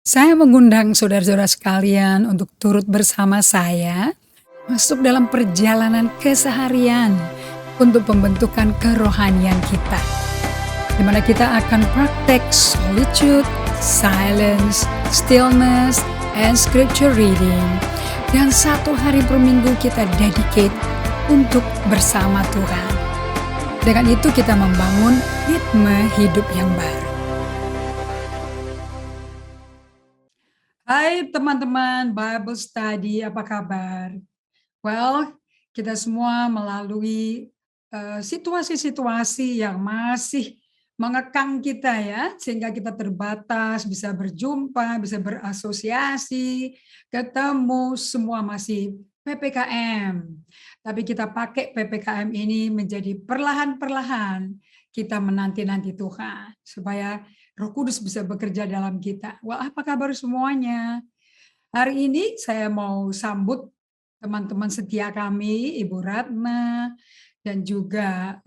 Saya mengundang saudara-saudara sekalian untuk turut bersama saya masuk dalam perjalanan keseharian untuk pembentukan kerohanian kita, di mana kita akan praktek solitude, silence, stillness, and scripture reading. Dan satu hari per minggu kita dedicate untuk bersama Tuhan. Dengan itu kita membangun ritme hidup yang baru. Hai teman-teman Bible Study, apa kabar? Well, kita semua melalui situasi-situasi yang masih mengekang kita ya, sehingga kita terbatas, bisa berjumpa, bisa berasosiasi, ketemu, semua masih PPKM. Tapi kita pakai PPKM ini menjadi perlahan-perlahan kita menanti-nanti Tuhan, supaya Roh Kudus bisa bekerja dalam kita. Wah, apa kabar semuanya? Hari ini saya mau sambut teman-teman setia kami, Ibu Ratna, dan juga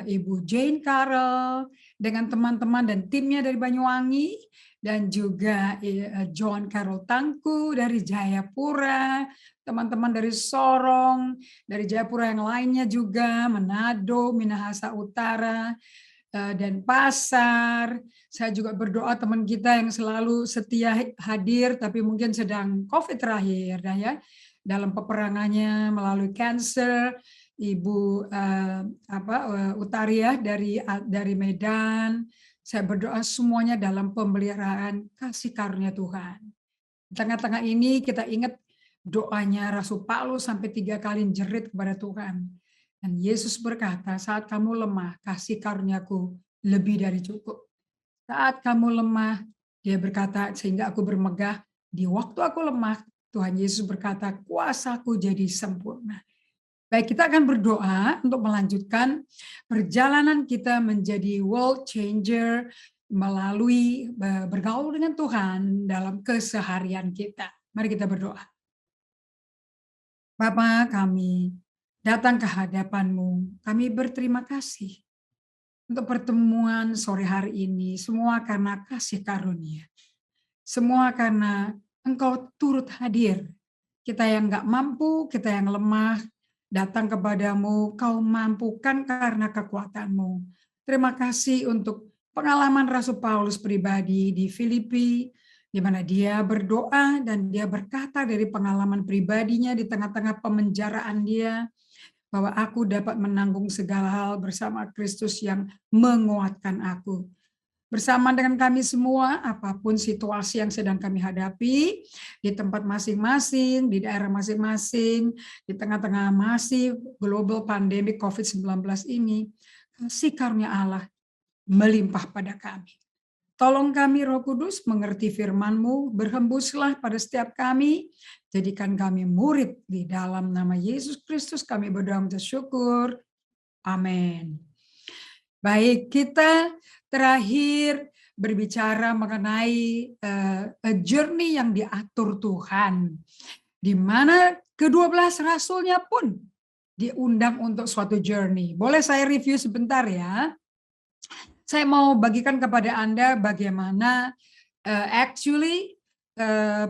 Ibu Jane Carol, dengan teman-teman dan timnya dari Banyuwangi, dan juga John Carol Tangku dari Jayapura, teman-teman dari Sorong, dari Jayapura yang lainnya juga, Manado, Minahasa Utara, dan Pasar. Saya juga berdoa teman kita yang selalu setia hadir tapi mungkin sedang COVID terakhir ya, dalam peperangannya melalui cancer, Ibu Utaria dari Medan. Saya berdoa semuanya dalam pemeliharaan kasih karunia Tuhan. Di tengah-tengah ini kita ingat doanya Rasul Paulus sampai 3 kali jerit kepada Tuhan. Dan Yesus berkata, saat kamu lemah, kasih karuniaku lebih dari cukup. Saat kamu lemah, dia berkata, sehingga aku bermegah, di waktu aku lemah, Tuhan Yesus berkata, kuasaku jadi sempurna. Baik, kita akan berdoa untuk melanjutkan perjalanan kita menjadi world changer melalui bergaul dengan Tuhan dalam keseharian kita. Mari kita berdoa. Bapa, kami datang ke hadapan-Mu. Kami berterima kasih untuk pertemuan sore hari ini. Semua karena kasih karunia. Semua karena Engkau turut hadir. Kita yang nggak mampu, kita yang lemah, datang kepadamu, Kau mampukan karena kekuatan-Mu. Terima kasih untuk pengalaman Rasul Paulus pribadi di Filipi, di mana dia berdoa dan dia berkata dari pengalaman pribadinya di tengah-tengah pemenjaraan dia, bahwa aku dapat menanggung segala hal bersama Kristus yang menguatkan aku. Bersama dengan kami semua, apapun situasi yang sedang kami hadapi, di tempat masing-masing, di daerah masing-masing, di tengah-tengah masih global pandemic COVID-19 ini, kasih karunia Allah melimpah pada kami. Tolong kami Roh Kudus mengerti firman-Mu, berhembuslah pada setiap kami, jadikan kami murid di dalam nama Yesus Kristus kami berdoa dan syukur. Amin. Baik, kita terakhir berbicara mengenai a journey yang diatur Tuhan, di mana ke-12 rasulnya pun diundang untuk suatu journey. Boleh saya review sebentar ya? Saya mau bagikan kepada Anda bagaimana actually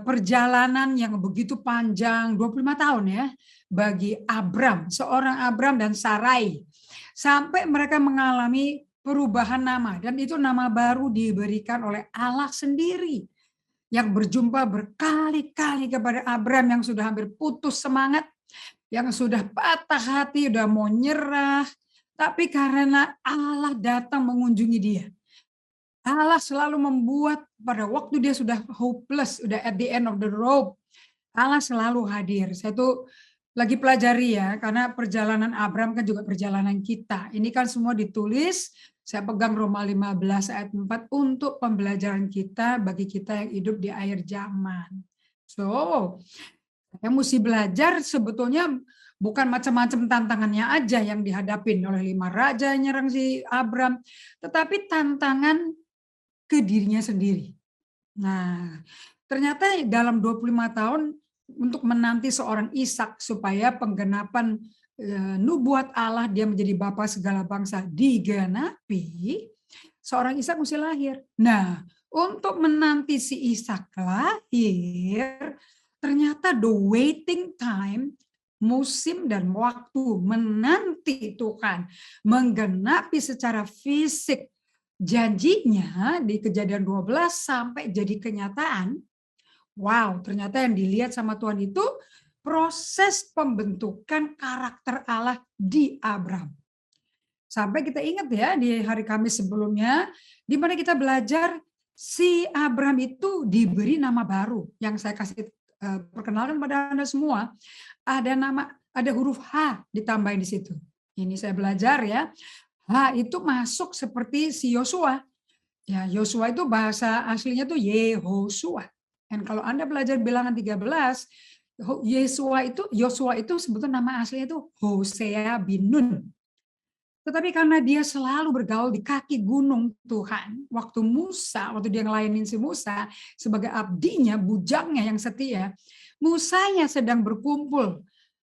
perjalanan yang begitu panjang, 25 tahun ya, bagi Abram, seorang Abram dan Sarai. Sampai mereka mengalami perubahan nama, dan itu nama baru diberikan oleh Allah sendiri, yang berjumpa berkali-kali kepada Abram yang sudah hampir putus semangat, yang sudah patah hati, udah mau nyerah, tapi karena Allah datang mengunjungi dia. Allah selalu membuat pada waktu dia sudah hopeless, udah at the end of the road, Allah selalu hadir. Saya tuh lagi pelajari ya, karena perjalanan Abram kan juga perjalanan kita. Ini kan semua ditulis, saya pegang Roma 15 ayat 4 untuk pembelajaran kita bagi kita yang hidup di akhir zaman. So, saya mesti belajar sebetulnya bukan macam-macam tantangannya aja yang dihadapin oleh 5 raja yang nyerang si Abram, tetapi tantangan ke dirinya sendiri. Nah, ternyata dalam 25 tahun untuk menanti seorang Ishak supaya penggenapan nubuat Allah dia menjadi bapa segala bangsa digenapi, seorang Ishak mesti lahir. Nah, untuk menanti si Ishak lahir, ternyata the waiting time, musim dan waktu menanti Tuhan menggenapi secara fisik janjinya di Kejadian 12 sampai jadi kenyataan. Wow, ternyata yang dilihat sama Tuhan itu proses pembentukan karakter Allah di Abraham. Sampai kita ingat ya di hari Kamis sebelumnya, di mana kita belajar si Abraham itu diberi nama baru yang saya kasih perkenalkan pada Anda semua. Ada huruf H ditambahin di situ. Ini saya belajar ya. H itu masuk seperti si Yosua. Ya, Yosua itu bahasa aslinya tuh Yehosua. Dan kalau Anda belajar bilangan 13, Yosua itu sebetulnya nama aslinya itu Hosea bin Nun. Tetapi karena dia selalu bergaul di kaki gunung Tuhan, waktu dia ngelayanin si Musa sebagai abdinya, bujangnya yang setia, Musanya sedang berkumpul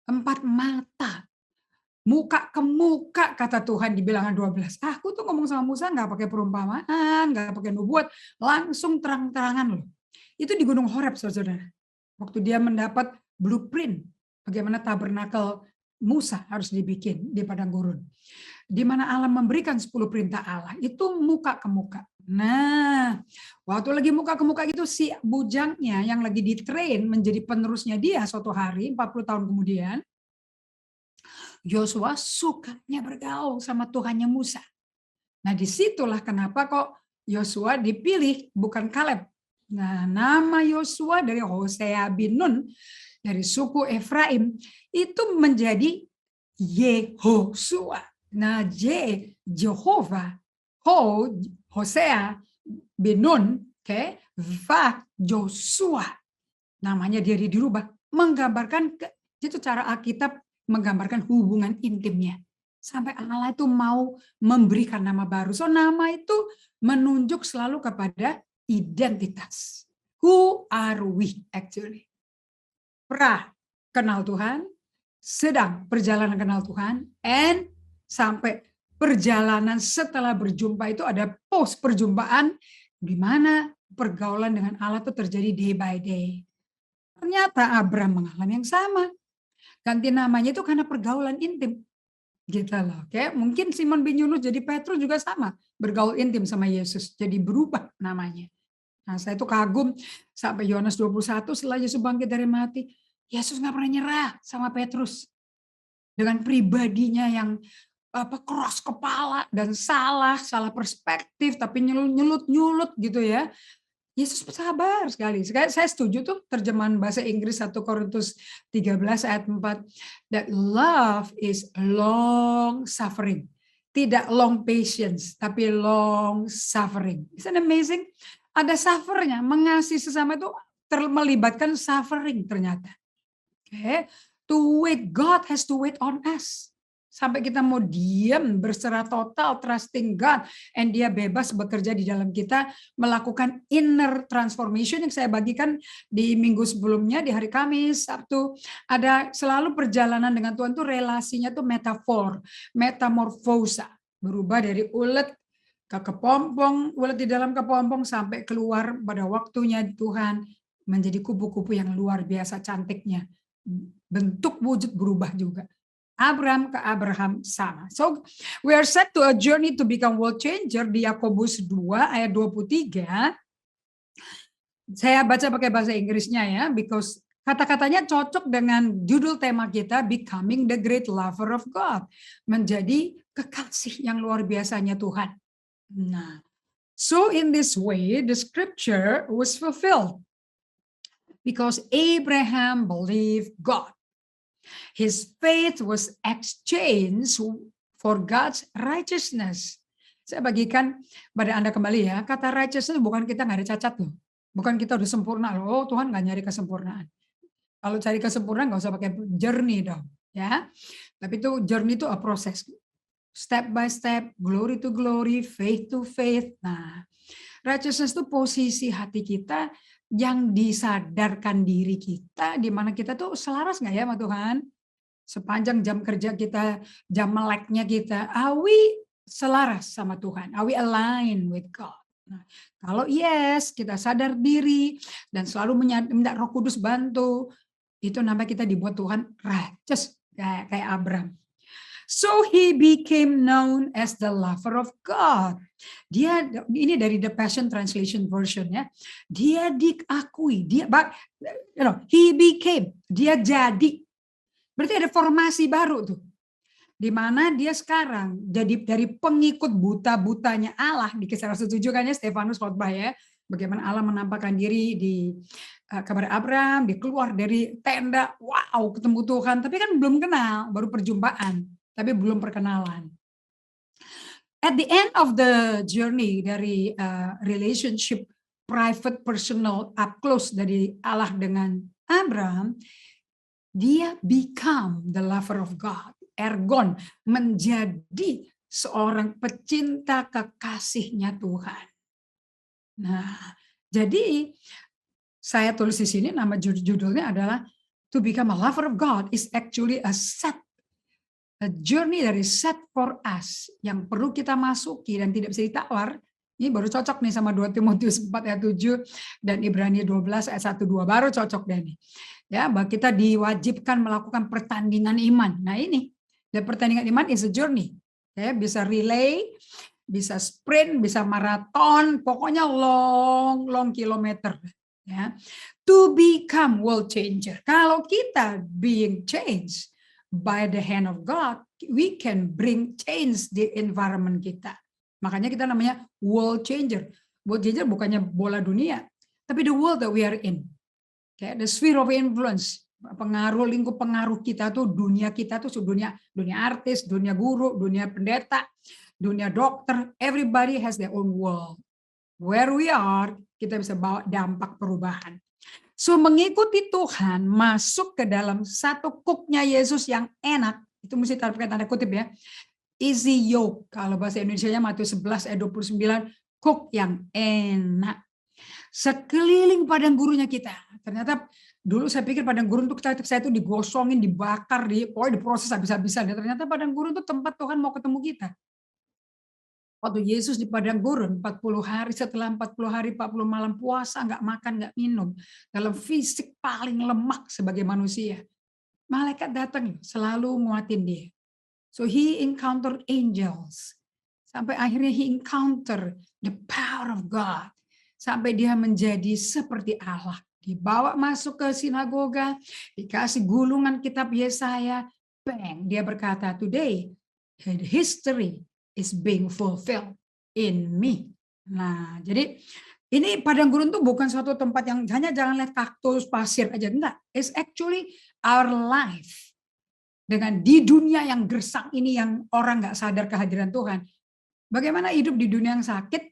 4 mata, muka ke muka, kata Tuhan di bilangan 12. Aku tuh ngomong sama Musa nggak pakai perumpamaan, nggak pakai nubuat, langsung terang-terangan loh. Itu di Gunung Horeb, saudara. Waktu dia mendapat blueprint bagaimana tabernakel Musa harus dibikin di padang gurun. Di mana Allah memberikan 10 perintah Allah, itu muka ke muka. Nah, waktu lagi muka ke muka itu si bujangnya yang lagi ditrain menjadi penerusnya dia suatu hari 40 tahun kemudian, Yosua sukanya bergaul sama Tuhannya Musa. Nah, disitulah kenapa kok Yosua dipilih bukan Kaleb. Nah, nama Yosua dari Hosea bin Nun dari suku Efraim itu menjadi Yehosua. Nah, Jehovah, Hosea bin Nun, Va Joshua. Namanya dia dirubah, menggambarkan itu cara Alkitab menggambarkan hubungan intimnya. Sampai Allah itu mau memberikan nama baru. So nama itu menunjuk selalu kepada identitas. Who are we actually? Kenal Tuhan, sedang perjalanan kenal Tuhan, and sampai perjalanan setelah berjumpa itu ada post perjumpaan di mana pergaulan dengan Allah itu terjadi day by day. Ternyata Abraham mengalami yang sama. Ganti namanya itu karena pergaulan intim. Gitu loh. Kayak mungkin Simon bin Yunus jadi Petrus juga sama. Bergaul intim sama Yesus. Jadi berubah namanya. Nah, saya itu kagum sampai Yohanes 21 setelah Yesus bangkit dari mati. Yesus nggak pernah nyerah sama Petrus. Dengan pribadinya yang keras kepala dan salah perspektif tapi nyulut gitu ya. Yesus sabar sekali. Saya setuju tuh terjemahan bahasa Inggris 1 Korintus 13 ayat 4. That love is long suffering. Tidak long patience, tapi long suffering. Isn't it amazing? Ada suffernya, mengasihi sesama itu melibatkan suffering ternyata. To wait, God has to wait on us. Sampai kita mau diam, berserah total, trusting God, and dia bebas bekerja di dalam kita, melakukan inner transformation yang saya bagikan di minggu sebelumnya, di hari Kamis, Sabtu, ada selalu perjalanan dengan Tuhan tuh relasinya tuh metamorfosa, berubah dari ulet ke kepompong, ulet di dalam kepompong sampai keluar pada waktunya Tuhan menjadi kupu-kupu yang luar biasa cantiknya. Bentuk wujud berubah juga. Abraham ke Abraham sama. So we are set to a journey to become world changer di Yakobus 2 ayat 23. Saya baca pakai bahasa Inggrisnya ya, because kata-katanya cocok dengan judul tema kita, Becoming the Great Lover of God. Menjadi kekasih yang luar biasanya Tuhan. Nah, so in this way the scripture was fulfilled. Because Abraham believed God. His faith was exchanged for God's righteousness. Saya bagikan pada Anda kembali ya, kata righteousness bukan kita nggak ada cacat loh. Bukan kita udah sempurna loh, oh Tuhan nggak nyari kesempurnaan. Kalau cari kesempurnaan nggak usah pakai journey dong. Ya, tapi itu journey itu a proses. Step by step, glory to glory, faith to faith. Nah, righteousness itu posisi hati kita yang disadarkan diri kita, di mana kita tuh selaras nggak ya sama Tuhan? Sepanjang jam kerja kita, jam meleknya kita, are we selaras sama Tuhan? Are we aligned with God? Nah, kalau yes, kita sadar diri dan selalu minta Roh Kudus bantu, itu namanya kita dibuat Tuhan righteous kayak Abraham. So he became known as the lover of God. Dia, ini dari the Passion Translation version ya. Dia diakui, he became, dia jadi. Berarti ada formasi baru tuh. Di mana dia sekarang jadi dari pengikut buta-butanya Allah di Kisah Rasul 7 kan ya, Stefanus khotbah ya, bagaimana Allah menampakkan diri di kepada Abraham, dia keluar dari tenda, wow ketemu Tuhan, tapi kan belum kenal, baru perjumpaan, tapi belum perkenalan. At the end of the journey dari relationship private, personal, up close dari Allah dengan Abraham, dia become the lover of God. Ergon, menjadi seorang pecinta kekasihnya Tuhan. Nah, jadi saya tulis di sini nama judulnya adalah To Become a Lover of God is actually a journey dari set for us yang perlu kita masuki dan tidak bisa ditawar. Ini baru cocok nih sama 2 Timotius 4 ayat 7 dan Ibrani 12 ayat 1 2 baru cocok deh nih. Ya, bahwa kita diwajibkan melakukan pertandingan iman. Nah, ini dan pertandingan iman is a journey. Ya, bisa relay, bisa sprint, bisa maraton, pokoknya long kilometer. Ya. To become world changer. Kalau kita being changed by the hand of God, we can bring change di environment kita. Makanya kita namanya world changer. World changer bukannya bola dunia, tapi the world that we are in. Okay, the sphere of influence. Lingkup pengaruh kita tuh, dunia kita tuh dunia artis, dunia guru, dunia pendeta, dunia dokter, everybody has their own world. Where we are, kita bisa bawa dampak perubahan. So mengikuti Tuhan, masuk ke dalam satu cooknya Yesus yang enak, itu mesti tanda kutip ya, easy yoke, kalau bahasa Indonesianya Matius 11 ayat 29, cook yang enak. Sekeliling padang gurunnya kita, ternyata dulu saya pikir padang gurun itu saya itu digosongin, dibakar, diproses habis-habisan. Ternyata padang gurun itu tempat Tuhan mau ketemu kita. Waktu Yesus di padang gurun 40 hari, setelah 40 hari 40 malam puasa, nggak makan, nggak minum, dalam fisik paling lemah sebagai manusia, malaikat datang selalu nguatin dia. So he encountered angels, sampai akhirnya he encounter the power of God, sampai dia menjadi seperti Allah. Dibawa masuk ke sinagoga, dikasih gulungan kitab Yesaya, bang, dia berkata, today history is being fulfilled in me. Nah, jadi ini padang gurun tuh bukan suatu tempat yang hanya jangan lihat kaktus, pasir aja, enggak. It's actually our life. Dengan di dunia yang gersang ini yang orang nggak sadar kehadiran Tuhan. Bagaimana hidup di dunia yang sakit,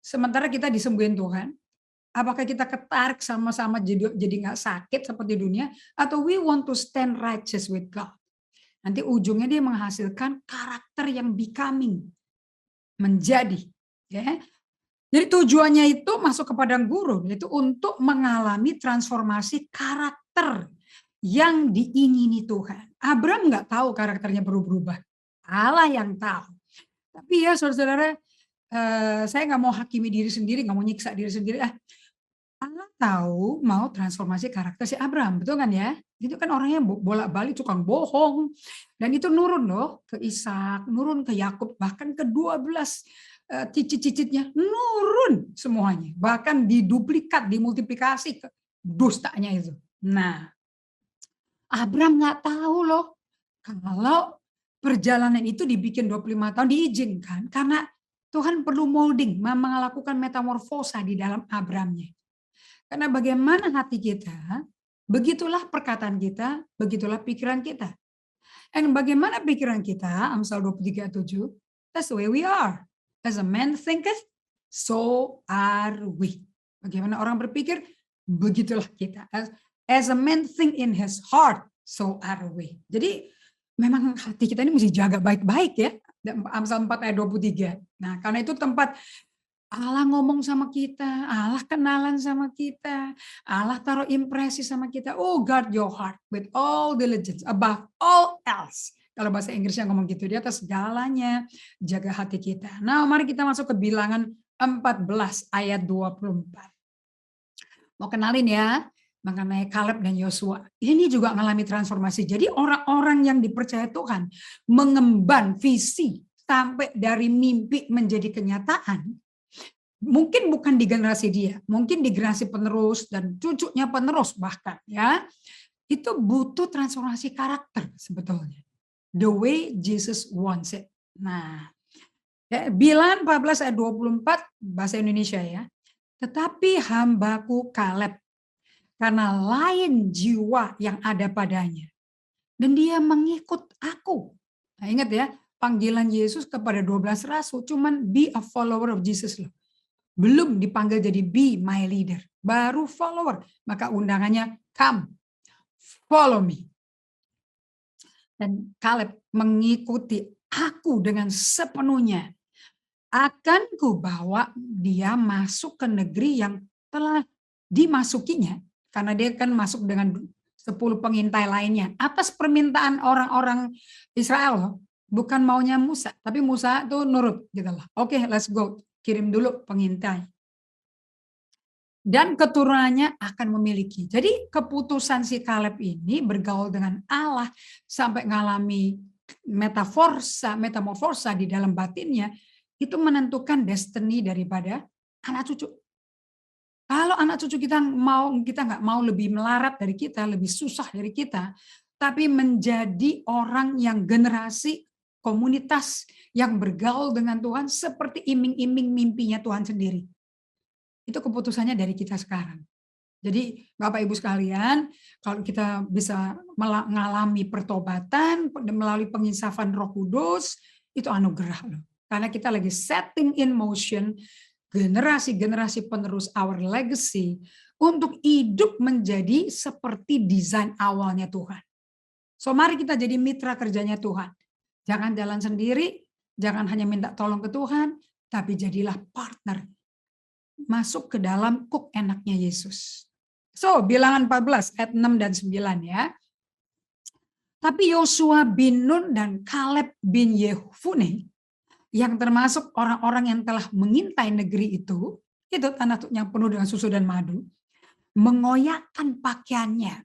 sementara kita disembuhin Tuhan? Apakah kita ketarik sama-sama jadi nggak sakit seperti dunia, atau we want to stand righteous with God? Nanti ujungnya dia menghasilkan karakter yang becoming, menjadi. Ya. Jadi tujuannya itu masuk ke padang gurun itu untuk mengalami transformasi karakter yang diingini Tuhan. Abraham nggak tahu karakternya berubah. Allah yang tahu. Tapi ya saudara-saudara, saya nggak mau hakimi diri sendiri, nggak mau nyiksa diri sendiri. Allah tahu mau transformasi karakter si Abraham, betul kan ya? Itu kan orangnya bolak-balik tukang bohong. Dan itu nurun loh ke Ishak, nurun ke Yakub, bahkan ke 12 cicit-cicitnya, nurun semuanya. Bahkan diduplikat, dimultiplikasi ke dustanya itu. Nah, Abraham nggak tahu loh kalau perjalanan itu dibikin 25 tahun diizinkan karena Tuhan perlu molding, melakukan metamorfosa di dalam Abrahamnya. Karena bagaimana hati kita, begitulah perkataan kita, begitulah pikiran kita. Dan bagaimana pikiran kita, Amsal 23:7, that's the way we are. As a man thinketh, so are we. Bagaimana orang berpikir, begitulah kita. As a man think in his heart, so are we. Jadi memang hati kita ini mesti jaga baik-baik ya. Amsal 4 ayat 23. Nah, karena itu tempat Allah ngomong sama kita, Allah kenalan sama kita, Allah taruh impresi sama kita. Oh, guard your heart with all diligence, above all else. Kalau bahasa Inggrisnya ngomong gitu, di atas segalanya jaga hati kita. Nah, mari kita masuk ke Bilangan 14 ayat 24. Mau kenalin ya mengenai Kaleb dan Yosua. Ini juga mengalami transformasi. Jadi orang-orang yang dipercaya Tuhan mengemban visi sampai dari mimpi menjadi kenyataan. Mungkin bukan di generasi dia, mungkin di generasi penerus dan cucunya penerus bahkan ya. Itu butuh transformasi karakter sebetulnya. The way Jesus wants it. Nah, Bilangan 14 ayat 24 bahasa Indonesia ya. Tetapi hambaku Kaleb, karena lain jiwa yang ada padanya, dan dia mengikut aku. Nah, ingat ya, panggilan Yesus kepada 12 rasul cuman be a follower of Jesus loh. Belum dipanggil jadi be my leader, baru follower. Maka undangannya come, follow me. Dan Kaleb mengikuti aku dengan sepenuhnya. Akan kubawa dia masuk ke negeri yang telah dimasukinya. Karena dia kan masuk dengan 10 pengintai lainnya. Atas permintaan orang-orang Israel. Bukan maunya Musa. Tapi Musa tuh nurut gitu loh. Oke, let's go. Kirim dulu pengintai. Dan keturunannya akan memiliki. Jadi keputusan si Kaleb ini bergaul dengan Allah sampai ngalami metamorfosa di dalam batinnya, itu menentukan destiny daripada anak cucu. Kalau anak cucu kita nggak mau lebih melarat dari kita, lebih susah dari kita, tapi menjadi orang yang generasi komunitas yang bergaul dengan Tuhan seperti iming-iming mimpinya Tuhan sendiri. Itu keputusannya dari kita sekarang. Jadi Bapak Ibu sekalian, kalau kita bisa mengalami pertobatan melalui penginsafan Roh Kudus, itu anugerah loh. Karena kita lagi setting in motion generasi-generasi penerus our legacy untuk hidup menjadi seperti desain awalnya Tuhan. So mari kita jadi mitra kerjanya Tuhan. Jangan jalan sendiri, jangan hanya minta tolong ke Tuhan, tapi jadilah partner. Masuk ke dalam kuk enaknya Yesus. So, Bilangan 14 ayat 6 dan 9 ya. Tapi Yosua bin Nun dan Kaleb bin Yefune yang termasuk orang-orang yang telah mengintai negeri itu tanah yang penuh dengan susu dan madu, mengoyakkan pakaiannya.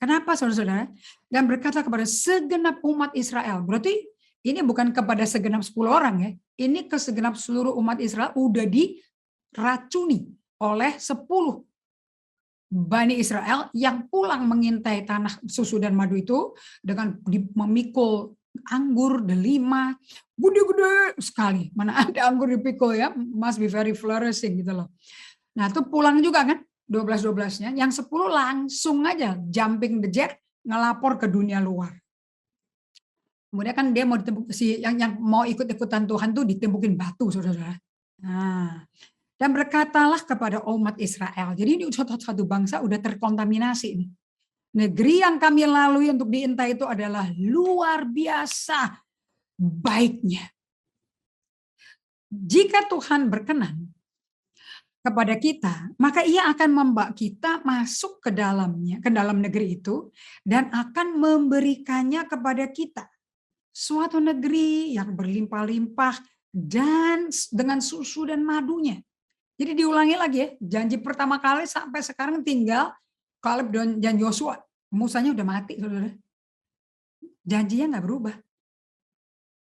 Kenapa saudara-saudara? Dan berkata kepada segenap umat Israel. Berarti ini bukan kepada segenap 10 orang ya. Ini ke segenap seluruh umat Israel udah diracuni oleh 10 Bani Israel yang pulang mengintai tanah susu dan madu itu dengan memikul anggur delima gede-gede sekali. Mana ada anggur dipikul ya, must be very flourishing gitu loh. Nah itu pulang juga kan 12-12-nya, yang 10 langsung aja jumping the jet ngelapor ke dunia luar. Kemudian kan dia mau yang mau ikut-ikutan Tuhan tuh ditembukin batu saudara. Nah, dan berkatalah kepada umat Israel. Jadi ini satu bangsa udah terkontaminasi nih. Negeri yang kami lalui untuk diintai itu adalah luar biasa baiknya. Jika Tuhan berkenan kepada kita, maka Ia akan membawa kita masuk ke dalamnya, ke dalam negeri itu, dan akan memberikannya kepada kita. Suatu negeri yang berlimpah-limpah dan dengan susu dan madunya. Jadi diulangi lagi ya, janji pertama kali sampai sekarang tinggal Kaleb dan Yosua. Musanya udah mati, saudara. Janjinya nggak berubah.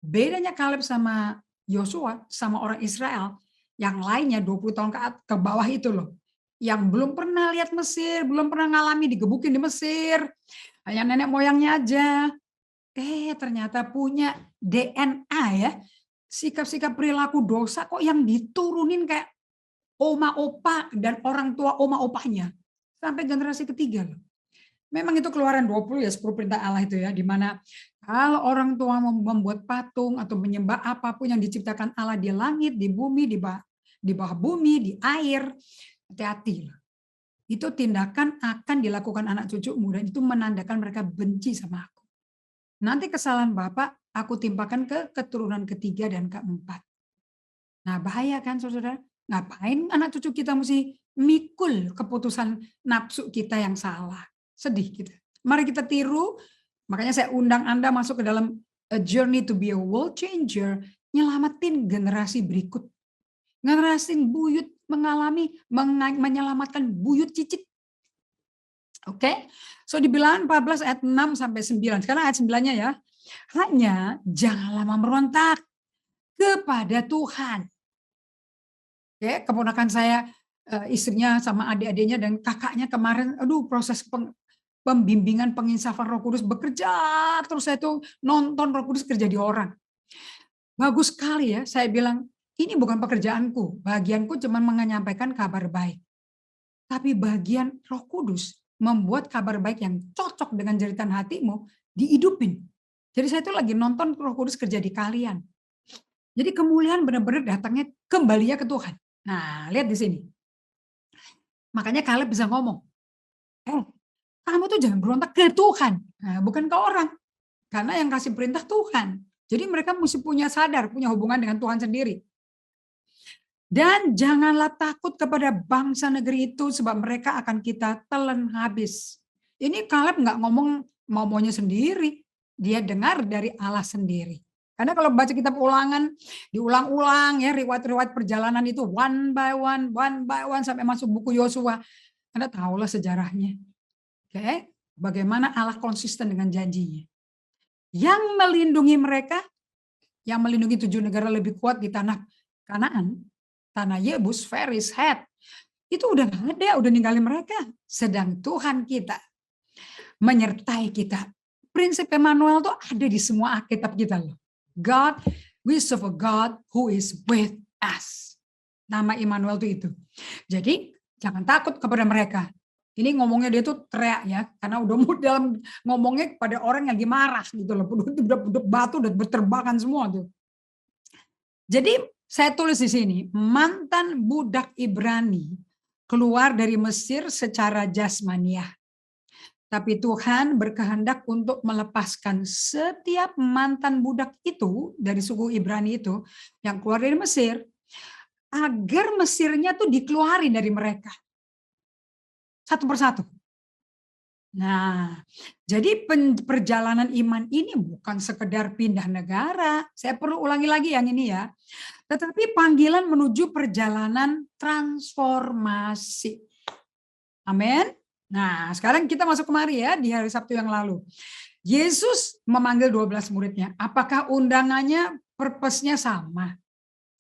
Bedanya Kaleb sama Yosua sama orang Israel, yang lainnya 20 tahun ke bawah itu loh. Yang belum pernah lihat Mesir, belum pernah ngalami digebukin di Mesir. Hanya nenek moyangnya aja. Ternyata punya DNA ya. Sikap-sikap perilaku dosa kok yang diturunin kayak oma opa dan orang tua oma opanya sampai generasi ketiga loh. Memang itu Keluaran 20 ya 10 perintah Allah itu ya, di mana kalau orang tua membuat patung atau menyembah apapun yang diciptakan Allah di langit, di bumi, di bawah bumi, di air, hati-hati loh. Itu tindakan akan dilakukan anak cucumu dan itu menandakan mereka benci sama aku. Nanti kesalahan Bapak aku timpakan ke keturunan ketiga dan keempat. Nah bahaya kan saudara? Ngapain anak cucu kita mesti mikul keputusan nafsu kita yang salah. Sedih kita. Mari kita tiru, makanya saya undang Anda masuk ke dalam a journey to be a world changer, nyelamatin generasi berikut. Generasi buyut menyelamatkan buyut cicit. Oke. So di Bilangan 14 ayat 6 sampai 9. Sekarang ayat 9-nya ya. Hanya janganlah memberontak kepada Tuhan. Oke, keponakan saya, istrinya sama adik-adiknya dan kakaknya kemarin, aduh proses pembimbingan penginsafan Roh Kudus bekerja terus, saya tuh nonton Roh Kudus kerja di orang. Bagus sekali ya, saya bilang, ini bukan pekerjaanku, bagianku cuma menyampaikan kabar baik. Tapi bagian Roh Kudus membuat kabar baik yang cocok dengan jeritan hatimu dihidupin. Jadi saya tuh lagi nonton Roh Kudus kerja di kalian. Jadi kemuliaan benar-benar datangnya kembalinya ke Tuhan. Nah, lihat di sini. Makanya Kaleb bisa ngomong, kamu tuh jangan berontak ke Tuhan, nah, bukan ke orang. Karena yang kasih perintah Tuhan. Jadi mereka mesti punya hubungan dengan Tuhan sendiri. Dan janganlah takut kepada bangsa negeri itu sebab mereka akan kita telan habis. Ini Kaleb nggak ngomong maunya sendiri. Dia dengar dari Allah sendiri. Karena kalau baca kitab Ulangan, diulang-ulang ya riwayat-riwayat perjalanan itu one by one sampai masuk buku Yosua. Anda tahulah sejarahnya. Oke, bagaimana Allah konsisten dengan janjinya. Yang melindungi mereka, yang melindungi 7 negara lebih kuat di tanah Kanaan, tanah Yebus, Feris, Het, itu udah nggak ada, udah ninggalin mereka. Sedang Tuhan kita menyertai kita. Prinsip Emmanuel tuh ada di semua Alkitab kita loh. God, we serve a God who is with us. Nama Immanuel itu. Jadi jangan takut kepada mereka. Ini ngomongnya dia tuh teriak ya, karena udah dalam ngomongnya kepada orang yang lagi marah gitu loh. Udah batu udah berterbangan semua tuh. Jadi saya tulis di sini, mantan budak Ibrani keluar dari Mesir secara jasmaniah. Tapi Tuhan berkehendak untuk melepaskan setiap mantan budak itu dari suku Ibrani itu yang keluar dari Mesir, agar Mesirnya tuh dikeluarin dari mereka. Satu persatu. Nah, jadi perjalanan iman ini bukan sekedar pindah negara. Saya perlu ulangi lagi yang ini ya. Tetapi panggilan menuju perjalanan transformasi. Amin. Nah, sekarang kita masuk kemari ya di hari Sabtu yang lalu. Yesus memanggil 12 muridnya. Apakah undangannya purpose-nya sama?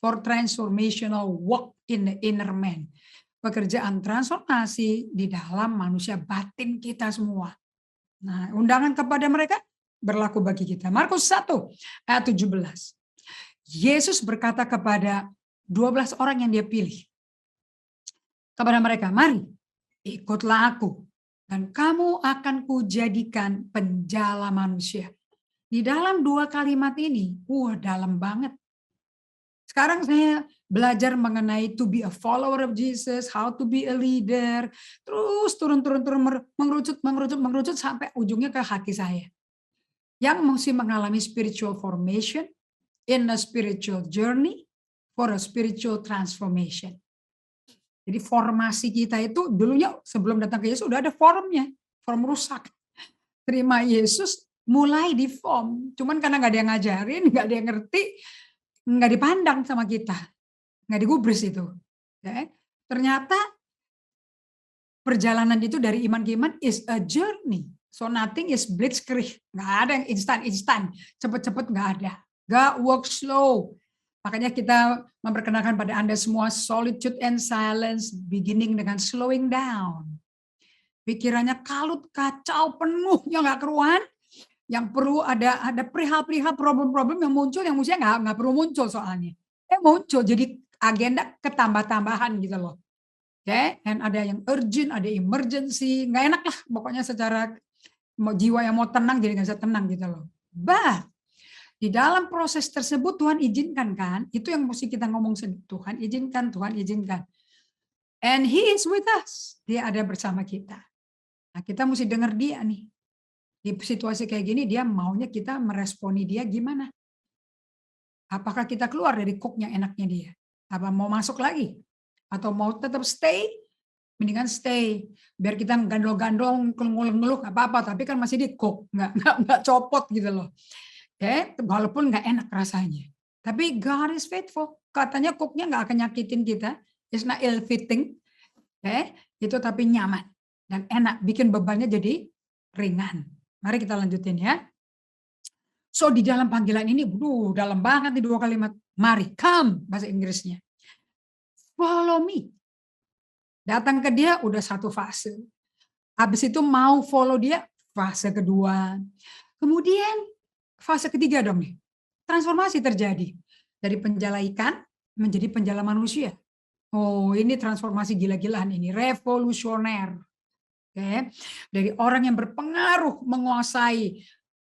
For transformational work in the inner man. Pekerjaan transformasi di dalam manusia batin kita semua. Nah, undangan kepada mereka berlaku bagi kita. Markus 1 ayat 17. Yesus berkata kepada 12 orang yang dia pilih. Kepada mereka, mari ikutlah aku dan kamu akan kujadikan penjala manusia. Di dalam 2 kalimat ini, dalam banget. Sekarang saya belajar mengenai to be a follower of Jesus, how to be a leader, terus turun mengerucut sampai ujungnya ke hati saya. Yang mesti mengalami spiritual formation, in a spiritual journey, for a spiritual transformation. Jadi formasi kita itu dulunya sebelum datang ke Yesus udah ada formnya, form rusak. Terima Yesus mulai di form, cuman karena nggak ada yang ngajarin, nggak ada yang ngerti, nggak dipandang sama kita, nggak digubris itu. Ya. Ternyata perjalanan itu dari iman ke iman is a journey, so nothing is blitzkrieg, nggak ada yang instan, cepet-cepet nggak ada, God work slow. Makanya kita memperkenalkan pada Anda semua solitude and silence beginning dengan slowing down. Pikirannya kalut, kacau, penuh, yang nggak keruan. Yang perlu ada perihal-perihal problem-problem yang muncul yang mestinya nggak perlu muncul soalnya. Muncul jadi agenda ketambah-tambahan gitu loh. Oke, dan ada yang urgent, ada emergency, nggak enak lah pokoknya secara jiwa yang mau tenang jadi nggak bisa tenang gitu loh. But di dalam proses tersebut Tuhan izinkan kan, itu yang mesti kita ngomong Tuhan izinkan, Tuhan izinkan. And He is with us, Dia ada bersama kita. Nah kita mesti dengar Dia nih. Di situasi kayak gini Dia maunya kita meresponi Dia gimana? Apakah kita keluar dari kuknya enaknya Dia? Apa mau masuk lagi? Atau mau tetap stay? Mendingan stay. Biar kita gandol-gandol, ngeluh-ngeluh, apa-apa. Tapi kan masih di kuk, nggak copot gitu loh. walaupun nggak enak rasanya. Tapi God is faithful. Katanya cooknya nggak akan nyakitin kita. It's not ill fitting. Itu tapi nyaman dan enak. Bikin bebannya jadi ringan. Mari kita lanjutin ya. So di dalam panggilan ini, dalam banget nih 2 kalimat. Mari, come, bahasa Inggrisnya. Follow me. Datang ke dia udah satu fase. Habis itu mau follow dia, fase kedua. Kemudian fase ketiga dong nih. Transformasi terjadi. Dari penjala ikan menjadi penjala manusia. Oh, ini transformasi gila-gilaan ini. Revolusioner. Dari orang yang berpengaruh menguasai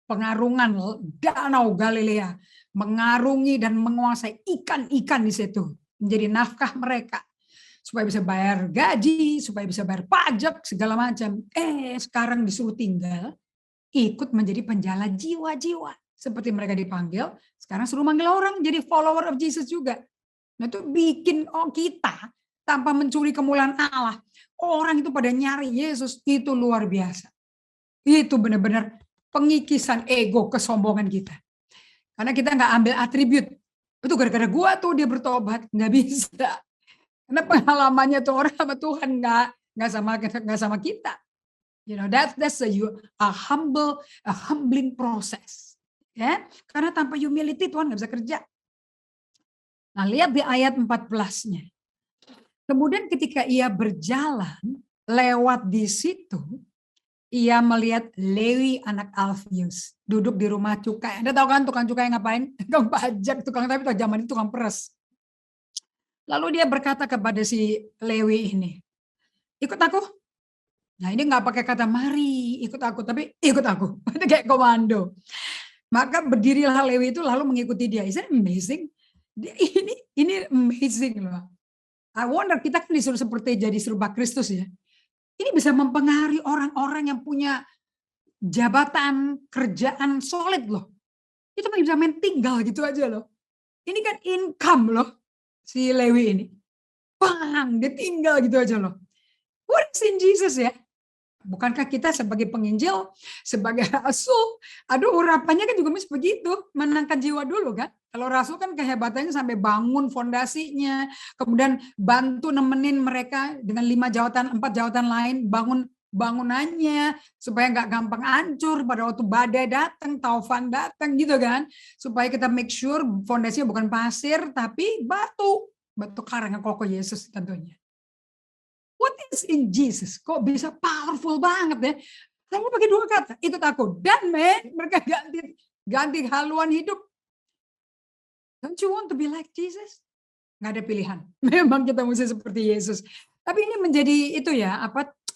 pengarungan danau Galilea, mengarungi dan menguasai ikan-ikan di situ, menjadi nafkah mereka, supaya bisa bayar gaji, supaya bisa bayar pajak, segala macam. Sekarang disuruh tinggal, ikut menjadi penjala jiwa-jiwa. Seperti mereka dipanggil, sekarang suruh manggil orang jadi follower of Jesus juga. Nah itu bikin kita tanpa mencuri kemuliaan Allah, orang itu pada nyari Yesus, itu luar biasa. Itu benar-benar pengikisan ego, kesombongan kita. Karena kita nggak ambil atribut. Itu gara-gara gua tuh dia bertobat, nggak bisa. Karena pengalamannya tuh orang sama Tuhan nggak sama kita. You know, that's a humbling process. Ya, karena tanpa humility Tuhan nggak bisa kerja. Nah, lihat di ayat 14-nya. Kemudian ketika ia berjalan lewat di situ, ia melihat Lewi anak Alfius duduk di rumah cukai. Anda tahu kan tukang cukai ngapain? Tukang pajak, tapi zaman itu tukang peres. Lalu dia berkata kepada si Lewi ini, ikut aku. Nah ini nggak pakai kata mari ikut aku, tapi ikut aku. Itu kayak komando. Maka berdirilah Lewi itu lalu mengikuti dia. Isn't it amazing? Ini amazing loh. I wonder kita kan disuruh seperti jadi serupa Kristus ya. Ini bisa mempengaruhi orang-orang yang punya jabatan, kerjaan solid loh. Itu bisa main tinggal gitu aja loh. Ini kan income loh, si Lewi ini. Bang, dia tinggal gitu aja loh. What is in Jesus ya? Bukankah kita sebagai penginjil, sebagai rasul, urapannya kan juga mesti begitu, menangkan jiwa dulu kan. Kalau rasul kan kehebatannya sampai bangun fondasinya, kemudian bantu nemenin mereka dengan 4 jawatan lain, bangun bangunannya, supaya nggak gampang hancur pada waktu badai datang, taufan datang gitu kan. Supaya kita make sure fondasinya bukan pasir, tapi batu karang yang kokoh Yesus tentunya. What is in Jesus? Kok bisa powerful banget ya? Kamu pakai 2 kata, ikut aku. Dan mereka ganti haluan hidup. Don't you want to be like Jesus? Nggak ada pilihan. Memang kita mesti seperti Yesus. Tapi ini menjadi itu ya,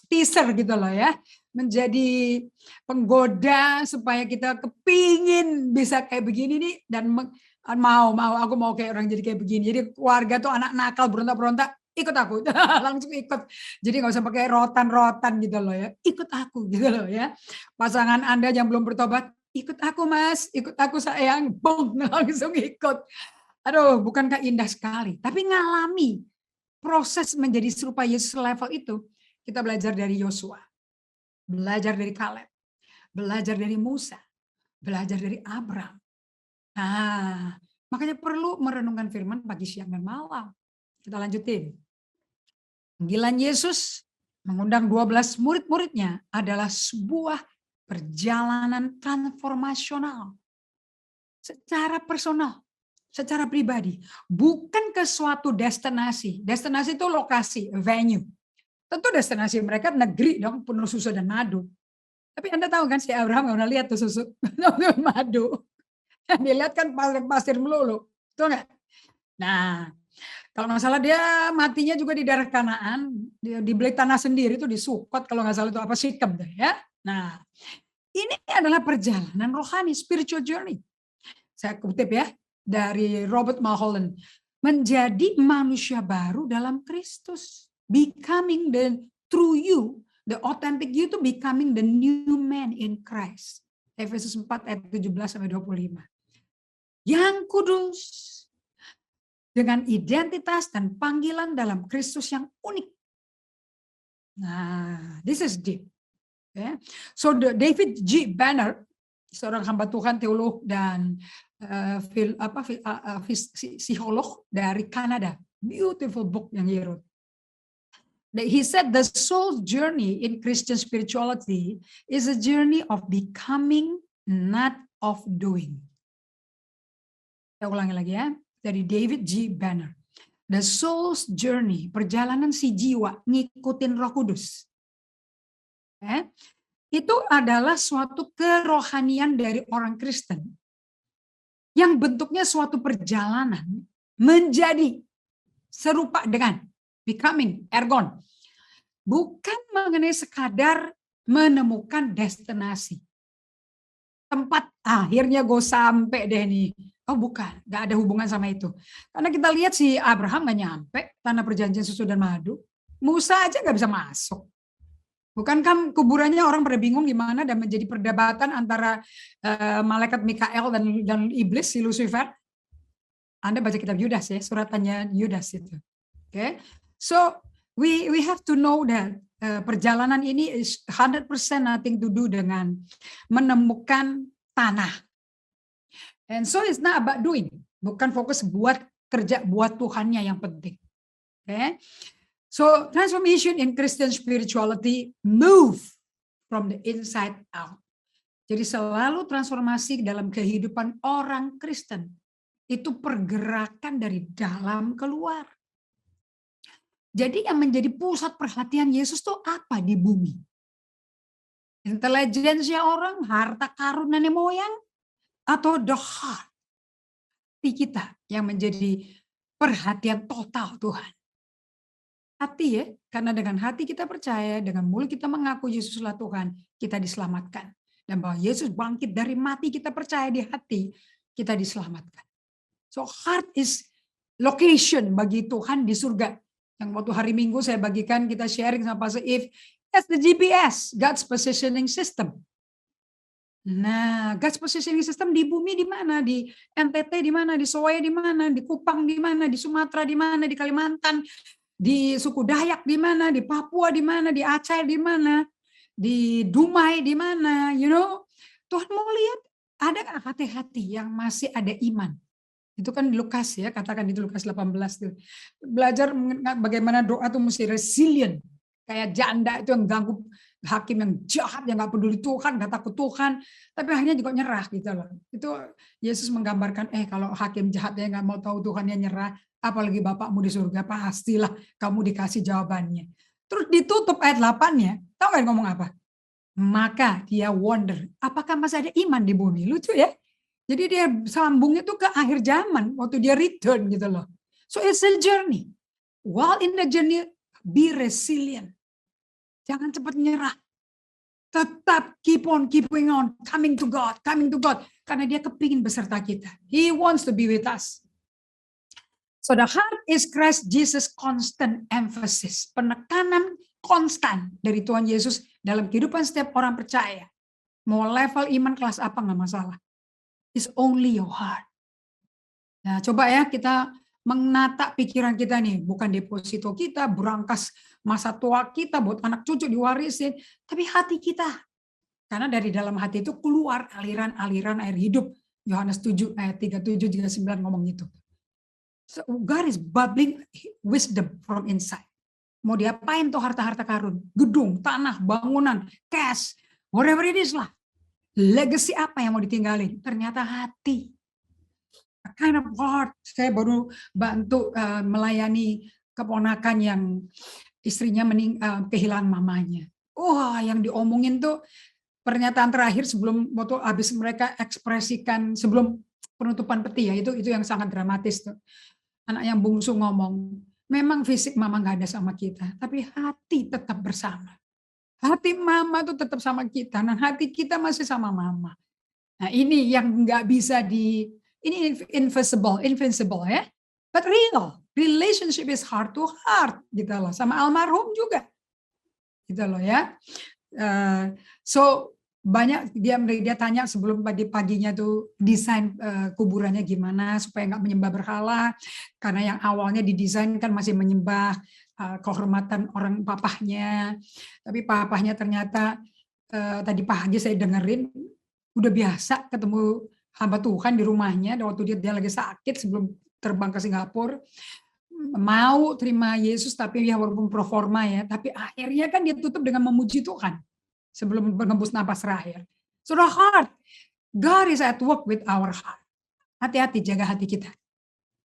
teaser gitu loh ya. Menjadi penggoda supaya kita kepingin bisa kayak begini nih. Dan aku mau kayak orang jadi kayak begini. Jadi keluarga tuh anak nakal berontak-berontak. Ikut aku, langsung ikut. Jadi nggak usah pakai rotan-rotan gitu loh ya. Ikut aku gitu loh ya. Pasangan Anda yang belum bertobat, ikut aku mas, ikut aku sayang, boom, langsung ikut. Bukankah indah sekali? Tapi ngalami proses menjadi serupa Yesus level itu, kita belajar dari Yosua, belajar dari Kaleb, belajar dari Musa, belajar dari Abraham. Nah, makanya perlu merenungkan firman pagi, siang, dan malam. Kita lanjutin. Panggilan Yesus mengundang 12 murid-muridnya adalah sebuah perjalanan transformasional. Secara personal, secara pribadi. Bukan ke suatu destinasi. Destinasi itu lokasi, venue. Tentu destinasi mereka negeri dong, penuh susu dan madu. Tapi Anda tahu kan si Abraham nggak pernah lihat tuh susu dan madu. Yang dilihat kan pasir melulu. Betul nggak? Nah, kalau nggak salah dia matinya juga di daerah Kanaan, dibeli tanah sendiri itu di Sukot kalau nggak salah itu apa Sikem deh ya. Nah, ini adalah perjalanan rohani, spiritual journey. Saya kutip ya dari Robert Mulholland, menjadi manusia baru dalam Kristus, becoming the true you, the authentic you to becoming the new man in Christ. Efesus 4 ayat 17 sampai 25. Yang kudus, dengan identitas dan panggilan dalam Kristus yang unik. Nah, this is deep. Okay. So David G. Banner seorang hamba Tuhan, teolog dan psikolog dari Kanada. Beautiful book yang dia wrote. He said the soul's journey in Christian spirituality is a journey of becoming, not of doing. Saya ulangi lagi ya, dari David G. Banner. The soul's journey, perjalanan si jiwa ngikutin Roh Kudus. Itu adalah suatu kerohanian dari orang Kristen yang bentuknya suatu perjalanan menjadi serupa dengan becoming, ergon. Bukan mengenai sekadar menemukan destinasi. Tempat akhirnya gue sampai deh nih. Oh bukan, gak ada hubungan sama itu. Karena kita lihat si Abraham gak nyampe tanah perjanjian susu dan madu. Musa aja gak bisa masuk. Bukankah kuburannya orang pada bingung gimana dan menjadi perdebatan antara malaikat Mikael dan iblis si Lucifer. Anda baca kitab Yudas ya, suratannya Yudas itu. Okay. So we have to know that perjalanan ini is 100% nothing to do dengan menemukan tanah. And so it's not about doing. Bukan fokus buat kerja buat Tuhannya yang penting. Okay. So transformation in Christian spirituality move from the inside out. Jadi selalu transformasi dalam kehidupan orang Kristen. Itu pergerakan dari dalam keluar. Jadi yang menjadi pusat perhatian Yesus tuh apa di bumi? Intelijensia orang, harta karun nenek moyang, atau the heart? Hati kita yang menjadi perhatian total Tuhan. Hati ya, karena dengan hati kita percaya, dengan mulut kita mengaku Yesuslah Tuhan, kita diselamatkan. Dan bahwa Yesus bangkit dari mati, kita percaya di hati, kita diselamatkan. So heart is location bagi Tuhan di surga. Yang waktu hari Minggu saya bagikan, kita sharing sama Pastor If, that's the GPS, God's positioning system. Nah, God's positioning system di bumi di mana? Di NTT di mana? Di Soe di mana? Di Kupang di mana? Di Sumatera di mana? Di Kalimantan, di suku Dayak di mana? Di Papua di mana? Di Aceh di mana? Di Dumai di mana? You know, Tuhan mau lihat ada nggak hati-hati yang masih ada iman. Itu kan Lukas ya, katakan itu Lukas 18 tuh. Belajar bagaimana doa tuh mesti resilient. Kayak janda itu yang ganggu hakim yang jahat, yang gak peduli Tuhan, gak takut Tuhan. Tapi akhirnya juga nyerah gitu loh. Itu Yesus menggambarkan, kalau hakim jahatnya gak mau tahu Tuhannya nyerah, apalagi Bapakmu di surga, pastilah kamu dikasih jawabannya. Terus ditutup ayat 8-nya, tahu gak ngomong apa? Maka dia wonder, apakah masih ada iman di bumi? Lucu ya. Jadi dia sambungnya tuh ke akhir zaman waktu dia return gitu loh. So it's a journey. While in the journey, be resilient. Jangan cepat nyerah. Tetap keep on keeping on, coming to God. Karena dia kepingin beserta kita. He wants to be with us. So the heart is Christ Jesus constant emphasis. Penekanan konstan dari Tuhan Yesus dalam kehidupan setiap orang percaya. Mau level iman kelas apa nggak masalah. It's only your heart. Nah, coba ya kita menata pikiran kita nih, bukan deposito kita, berangkas masa tua kita buat anak cucu diwarisin, tapi hati kita. Karena dari dalam hati itu keluar aliran-aliran air hidup. Yohanes 7 ayat 37 39 ngomong gitu. So God is bubbling wisdom from inside. Mau diapain tuh harta-harta karun? Gedung, tanah, bangunan, cash, whatever it is lah. Legacy apa yang mau ditinggalin? Ternyata hati. A kind of heart. Saya baru bantu melayani keponakan yang istrinya kehilangan mamanya. Wah, yang diomongin tuh pernyataan terakhir sebelum waktu habis mereka ekspresikan sebelum penutupan peti ya, itu yang sangat dramatis tuh. Anak yang bungsu ngomong, memang fisik mama nggak ada sama kita, tapi hati tetap bersama. Hati mama tuh tetap sama kita, dan hati kita masih sama mama. Nah ini yang nggak bisa ini invincible ya, but real. Relationship is heart to heart, gitu loh. Sama almarhum juga, gitu loh ya. So banyak dia tanya sebelum paginya tuh desain kuburannya gimana supaya nggak menyembah berhala, karena yang awalnya didesain kan masih menyembah kehormatan orang papahnya, tapi papahnya ternyata tadi pagi saya dengerin udah biasa ketemu hamba Tuhan di rumahnya waktu dia lagi sakit sebelum terbang ke Singapura, mau terima Yesus tapi ya walaupun pro forma ya, tapi akhirnya kan dia tutup dengan memuji Tuhan sebelum menembus napas terakhir. So the heart, God is at work with our heart. Hati-hati jaga hati kita.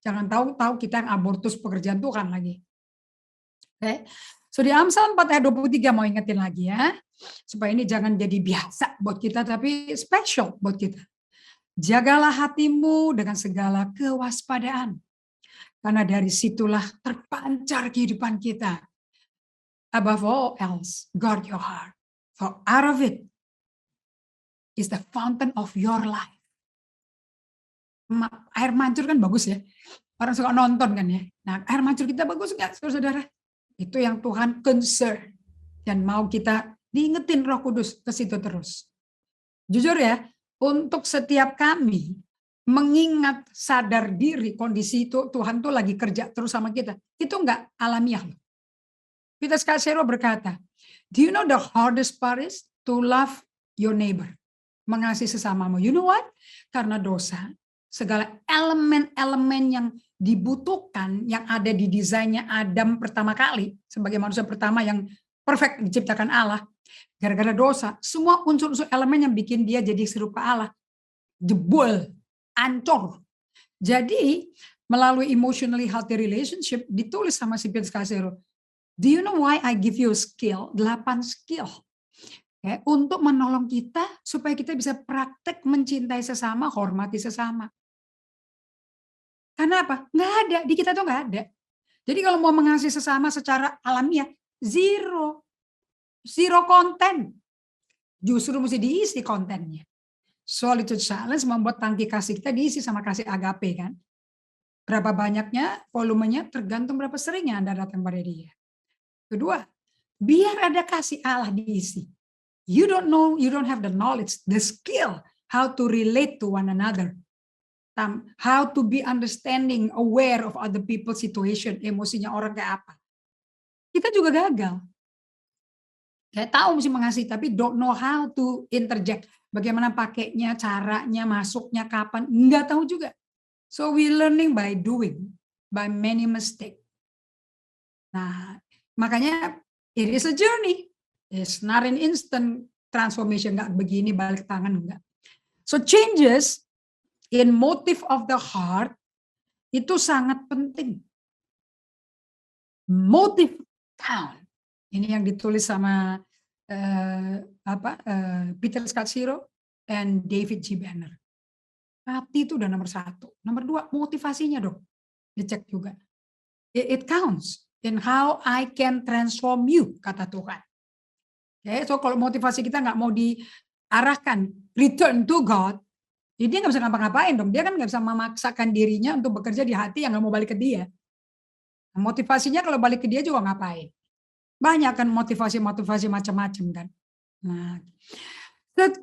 Jangan tahu kita yang abortus pekerjaan Tuhan lagi. Oke. So di Amsal 4 ayat 23 mau ingetin lagi ya. Supaya ini jangan jadi biasa buat kita tapi special buat kita. Jagalah hatimu dengan segala kewaspadaan. Karena dari situlah terpancar kehidupan kita. Above all else, guard your heart. For out of it is the fountain of your life. Air mancur kan bagus ya. Orang suka nonton kan ya. Nah, air mancur kita bagus nggak, saudara-saudara? Itu yang Tuhan concern. Dan mau kita diingetin Roh Kudus ke situ terus. Jujur ya, untuk setiap kami mengingat sadar diri kondisi itu Tuhan tuh lagi kerja terus sama kita. Itu nggak alamiah loh. Peter Scarsero berkata, do you know the hardest part is to love your neighbor? Mengasihi sesamamu. You know what? Karena dosa, segala elemen-elemen yang dibutuhkan, yang ada di desainnya Adam pertama kali, sebagai manusia pertama yang perfect diciptakan Allah, gara-gara dosa, semua unsur-unsur elemen yang bikin dia jadi serupa Allah, jebol, ancur. Jadi, melalui emotionally healthy relationship, ditulis sama si Peter Scarsero, do you know why I give you a skill? 8 skill. Okay, untuk menolong kita supaya kita bisa praktek mencintai sesama, hormati sesama. Karena apa? Nggak ada, di kita tuh nggak ada. Jadi kalau mau mengasihi sesama secara alamiah, zero konten. Justru mesti diisi kontennya. Solitude Challenge membuat tangki kasih kita diisi sama kasih agape kan. Berapa banyaknya, volumenya tergantung berapa seringnya Anda datang pada dia. Kedua, biar ada kasih Allah diisi. You don't know, you don't have the knowledge, the skill, how to relate to one another. How to be understanding, aware of other people's situation, emosinya orang kayak apa. Kita juga gagal. Kayak tahu mesti mengasihi, tapi don't know how to interject. Bagaimana pakainya, caranya, masuknya, kapan, nggak tahu juga. So we learning by doing, by many mistakes. Nah, makanya it is a journey. It's not an instant transformation, nggak begini balik tangan, enggak. So changes in motive of the heart itu sangat penting. Motive count. Ini yang ditulis sama Peter Scarsero and David G. Banner. Hati itu udah nomor 1. Nomor 2, motivasinya dong. Dicek juga. It counts in how I can transform you, kata Tuhan. Okay, so kalau motivasi kita nggak mau diarahkan, return to God, jadi dia nggak bisa ngapa-ngapain dong. Dia kan nggak bisa memaksakan dirinya untuk bekerja di hati yang nggak mau balik ke dia. Motivasinya kalau balik ke dia juga ngapain? Banyak kan motivasi macam-macam kan. Nah,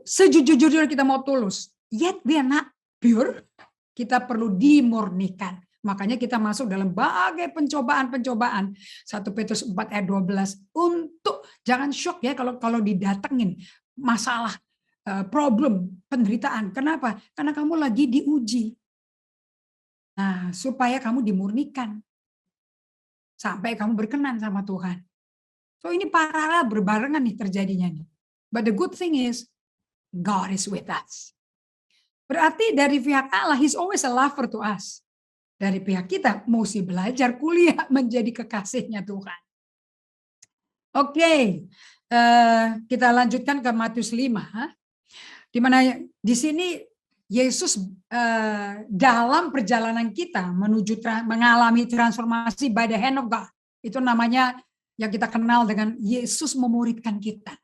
sejujur-jujurnya kita mau tulus, yet we are not pure, kita perlu dimurnikan. Makanya kita masuk dalam berbagai pencobaan-pencobaan. 1 Petrus 4 ayat 12 untuk jangan shock ya kalau didatengin masalah, problem, penderitaan. Kenapa? Karena kamu lagi diuji. Nah, supaya kamu dimurnikan. Sampai kamu berkenan sama Tuhan. So ini paralel berbarengan nih terjadinya nih. But the good thing is, God is with us. Berarti dari pihak Allah, He's always a lover to us. Dari pihak kita, mesti belajar kuliah menjadi kekasihnya Tuhan. Oke, kita lanjutkan ke Matius 5. Di mana di sini Yesus dalam perjalanan kita menuju mengalami transformasi by the hand of God. Itu namanya yang kita kenal dengan Yesus memuridkan kita.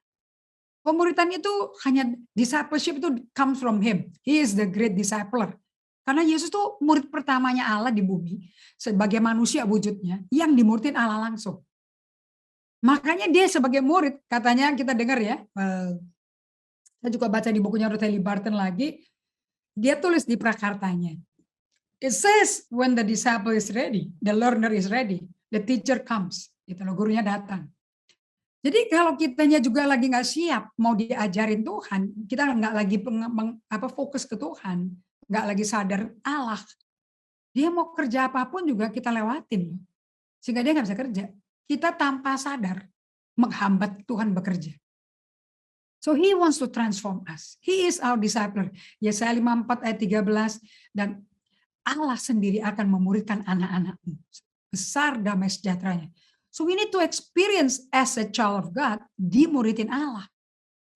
Pemuridan itu hanya discipleship itu comes from Him. He is the great discipler. Karena Yesus tuh murid pertamanya Allah di bumi sebagai manusia wujudnya yang dimuridin Allah langsung. Makanya dia sebagai murid, katanya kita dengar ya. Saya juga baca di bukunya Ruth Haley Barton lagi. Dia tulis di prakartanya. It says when the disciple is ready, the learner is ready, the teacher comes. Itu loh, gurunya datang. Jadi kalau kitanya juga lagi nggak siap mau diajarin Tuhan, kita nggak lagi fokus ke Tuhan, nggak lagi sadar Allah, dia mau kerja apapun juga kita lewatin loh, sehingga dia nggak bisa kerja. Kita tanpa sadar menghambat Tuhan bekerja. So he wants to transform us. He is our disciple. Yesaya 54 ayat 13, dan Allah sendiri akan memuridkan anak-anakmu. Besar damai sejahteranya. So we need to experience as a child of God, dimuridin Allah.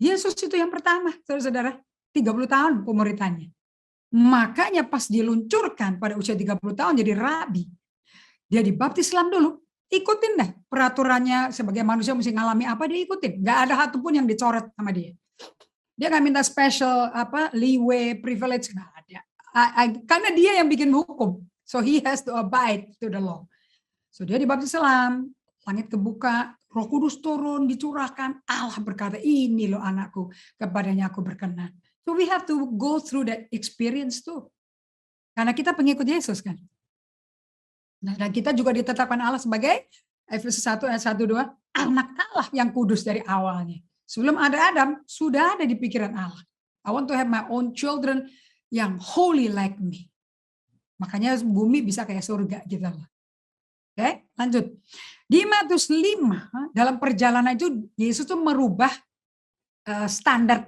Yesus itu yang pertama, saudara-saudara, 30 tahun pemuridannya. Makanya pas diluncurkan pada usia 30 tahun jadi rabi, dia dibaptis Islam dulu. Ikutin deh peraturannya, sebagai manusia mesti ngalami apa, dia ikutin. Gak ada satupun yang dicoret sama dia. Dia nggak minta special leeway, privilege, nggak ada. Karena dia yang bikin hukum. So he has to abide to the law. So dia dibaptis Islam, langit kebuka, Roh Kudus turun, dicurahkan. Allah berkata, ini loh anakku, kepadanya aku berkenan. So we have to go through that experience too. Karena kita pengikut Yesus kan. Nah, dan kita juga ditetapkan Allah sebagai Efesus 1 ayat 1-2, anak Allah yang kudus dari awalnya. Sebelum ada Adam, sudah ada di pikiran Allah. I want to have my own children yang holy like me. Makanya bumi bisa kayak surga gitu loh. Oke, lanjut. Di Matius 5, dalam perjalanan itu Yesus tuh merubah standar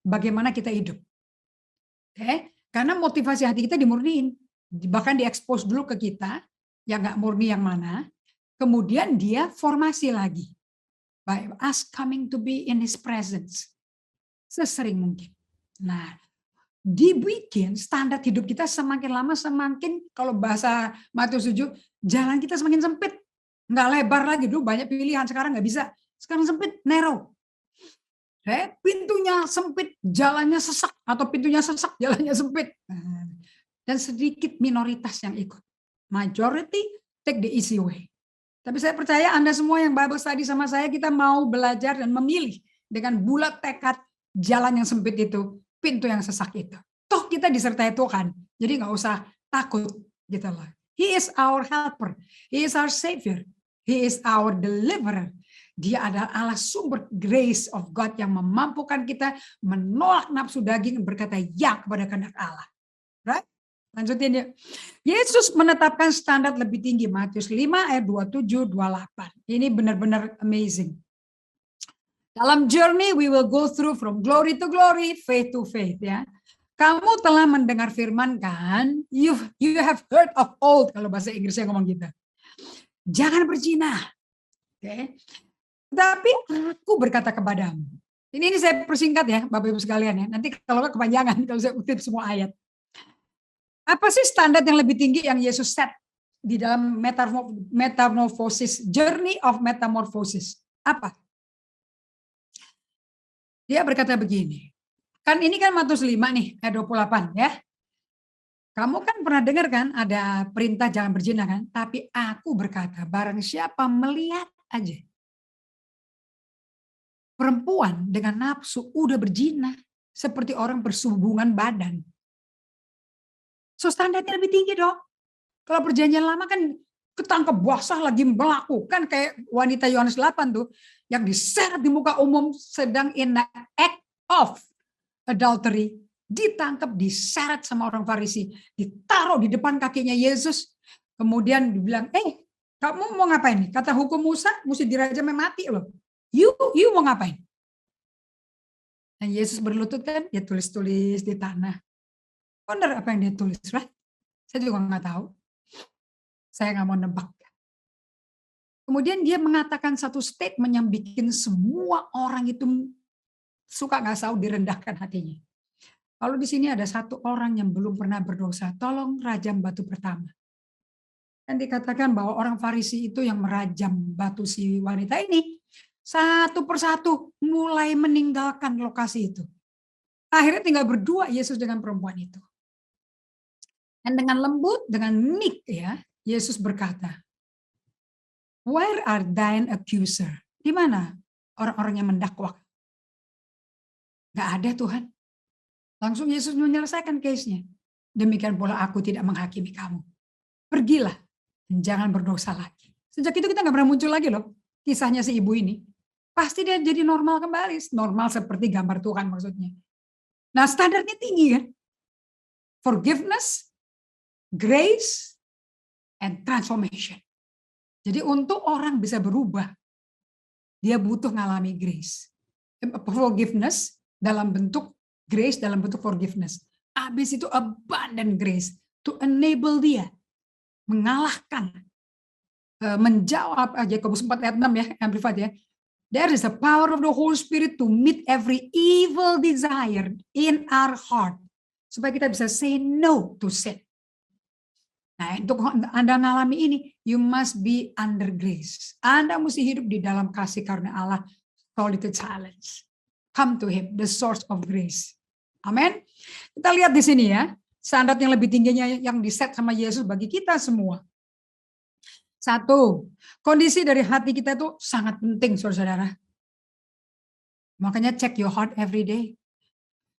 bagaimana kita hidup. Oke, karena motivasi hati kita dimurniin. Bahkan diekspos dulu ke kita, yang nggak murni yang mana. Kemudian dia formasi lagi. By us coming to be in his presence. Sesering mungkin. Nah, dibikin standar hidup kita semakin lama semakin, kalau bahasa Matius 7, jalan kita semakin sempit. Nggak lebar lagi, dulu banyak pilihan, sekarang nggak bisa. Sekarang sempit, narrow. Pintunya sempit, jalannya sesak. Atau pintunya sesak, jalannya sempit. Dan sedikit minoritas yang ikut. Majority take the easy way. Tapi saya percaya Anda semua yang Bible study sama saya, kita mau belajar dan memilih dengan bulat tekad jalan yang sempit itu, pintu yang sesak itu. Toh kita disertai Tuhan, jadi nggak usah takut gitu loh. He is our helper, He is our savior, He is our deliverer. Dia adalah Allah sumber grace of God yang memampukan kita menolak nafsu daging dan berkata ya kepada kehendak Allah. Right? Lanjutin ya. Yesus menetapkan standar lebih tinggi. Matius 5 ayat 27-28. Ini benar-benar amazing. Dalam journey we will go through from glory to glory, faith to faith ya. Kamu telah mendengar firman kan? You have heard of old, kalau bahasa Inggrisnya ngomong gitu. Jangan berzina. Oke. Tapi aku berkata kepadamu. Ini saya persingkat ya, Bapak Ibu sekalian ya. Nanti kalau nggak kepanjangan kalau saya kutip semua ayat. Apa sih standar yang lebih tinggi yang Yesus set di dalam metamorphosis, journey of metamorphosis? Apa? Dia berkata begini. Kan ini kan Matius 5 nih, ayat 28 ya. Kamu kan pernah dengar kan ada perintah jangan berzina kan? Tapi aku berkata, barang siapa melihat aja perempuan dengan nafsu udah berzina, seperti orang bersubungan badan. So standarnya lebih tinggi dong. Kalau perjanjian lama kan ketangkep basah lagi melakukan kayak wanita Yohanes 8 tuh, yang diseret di muka umum sedang in the act of adultery, ditangkap, diseret sama orang Farisi, ditaruh di depan kakinya Yesus, kemudian dibilang, kamu mau ngapain? Kata hukum Musa, mesti dirajam mati loh. You mau ngapain? Dan Yesus berlutut kan, dia tulis-tulis di tanah. Benar apa yang dia tulis, right? Saya juga nggak tahu. Saya nggak mau nebak. Kemudian dia mengatakan satu statement yang bikin semua orang itu suka nggak tahu direndahkan hatinya. Kalau di sini ada satu orang yang belum pernah berdosa, tolong rajam batu pertama. Dan dikatakan bahwa orang Farisi itu yang merajam batu si wanita ini, satu persatu mulai meninggalkan lokasi itu. Akhirnya tinggal berdua Yesus dengan perempuan itu. Dan dengan lembut, dengan meek ya, Yesus berkata, where are thine accuser? Di mana orang-orang yang mendakwa? Gak ada Tuhan. Langsung Yesus menyelesaikan case-nya. Demikian pula aku tidak menghakimi kamu. Pergilah dan jangan berdosa lagi. Sejak itu kita gak pernah muncul lagi loh kisahnya si ibu ini. pasti dia jadi normal kembali. Normal seperti gambar Tuhan maksudnya. Nah, standarnya tinggi kan? Forgiveness, grace, and transformation. Jadi untuk orang bisa berubah, dia butuh ngalami grace. Forgiveness dalam bentuk grace, dalam bentuk forgiveness. Habis itu abundant grace to enable dia mengalahkan, menjawab Yakobus 4 ayat 6 ya, Amplified ya. There is a power of the Holy Spirit to meet every evil desire in our heart. Supaya kita bisa say no to sin. Nah, untuk Anda mengalami ini, you must be under grace. Anda mesti hidup di dalam kasih karena Allah. Call it a challenge. Come to Him, the source of grace. Amin. Kita lihat di sini ya, standar yang lebih tingginya yang diset sama Yesus bagi kita semua. Satu, kondisi dari hati kita itu sangat penting, saudara-saudara. Makanya check your heart every day.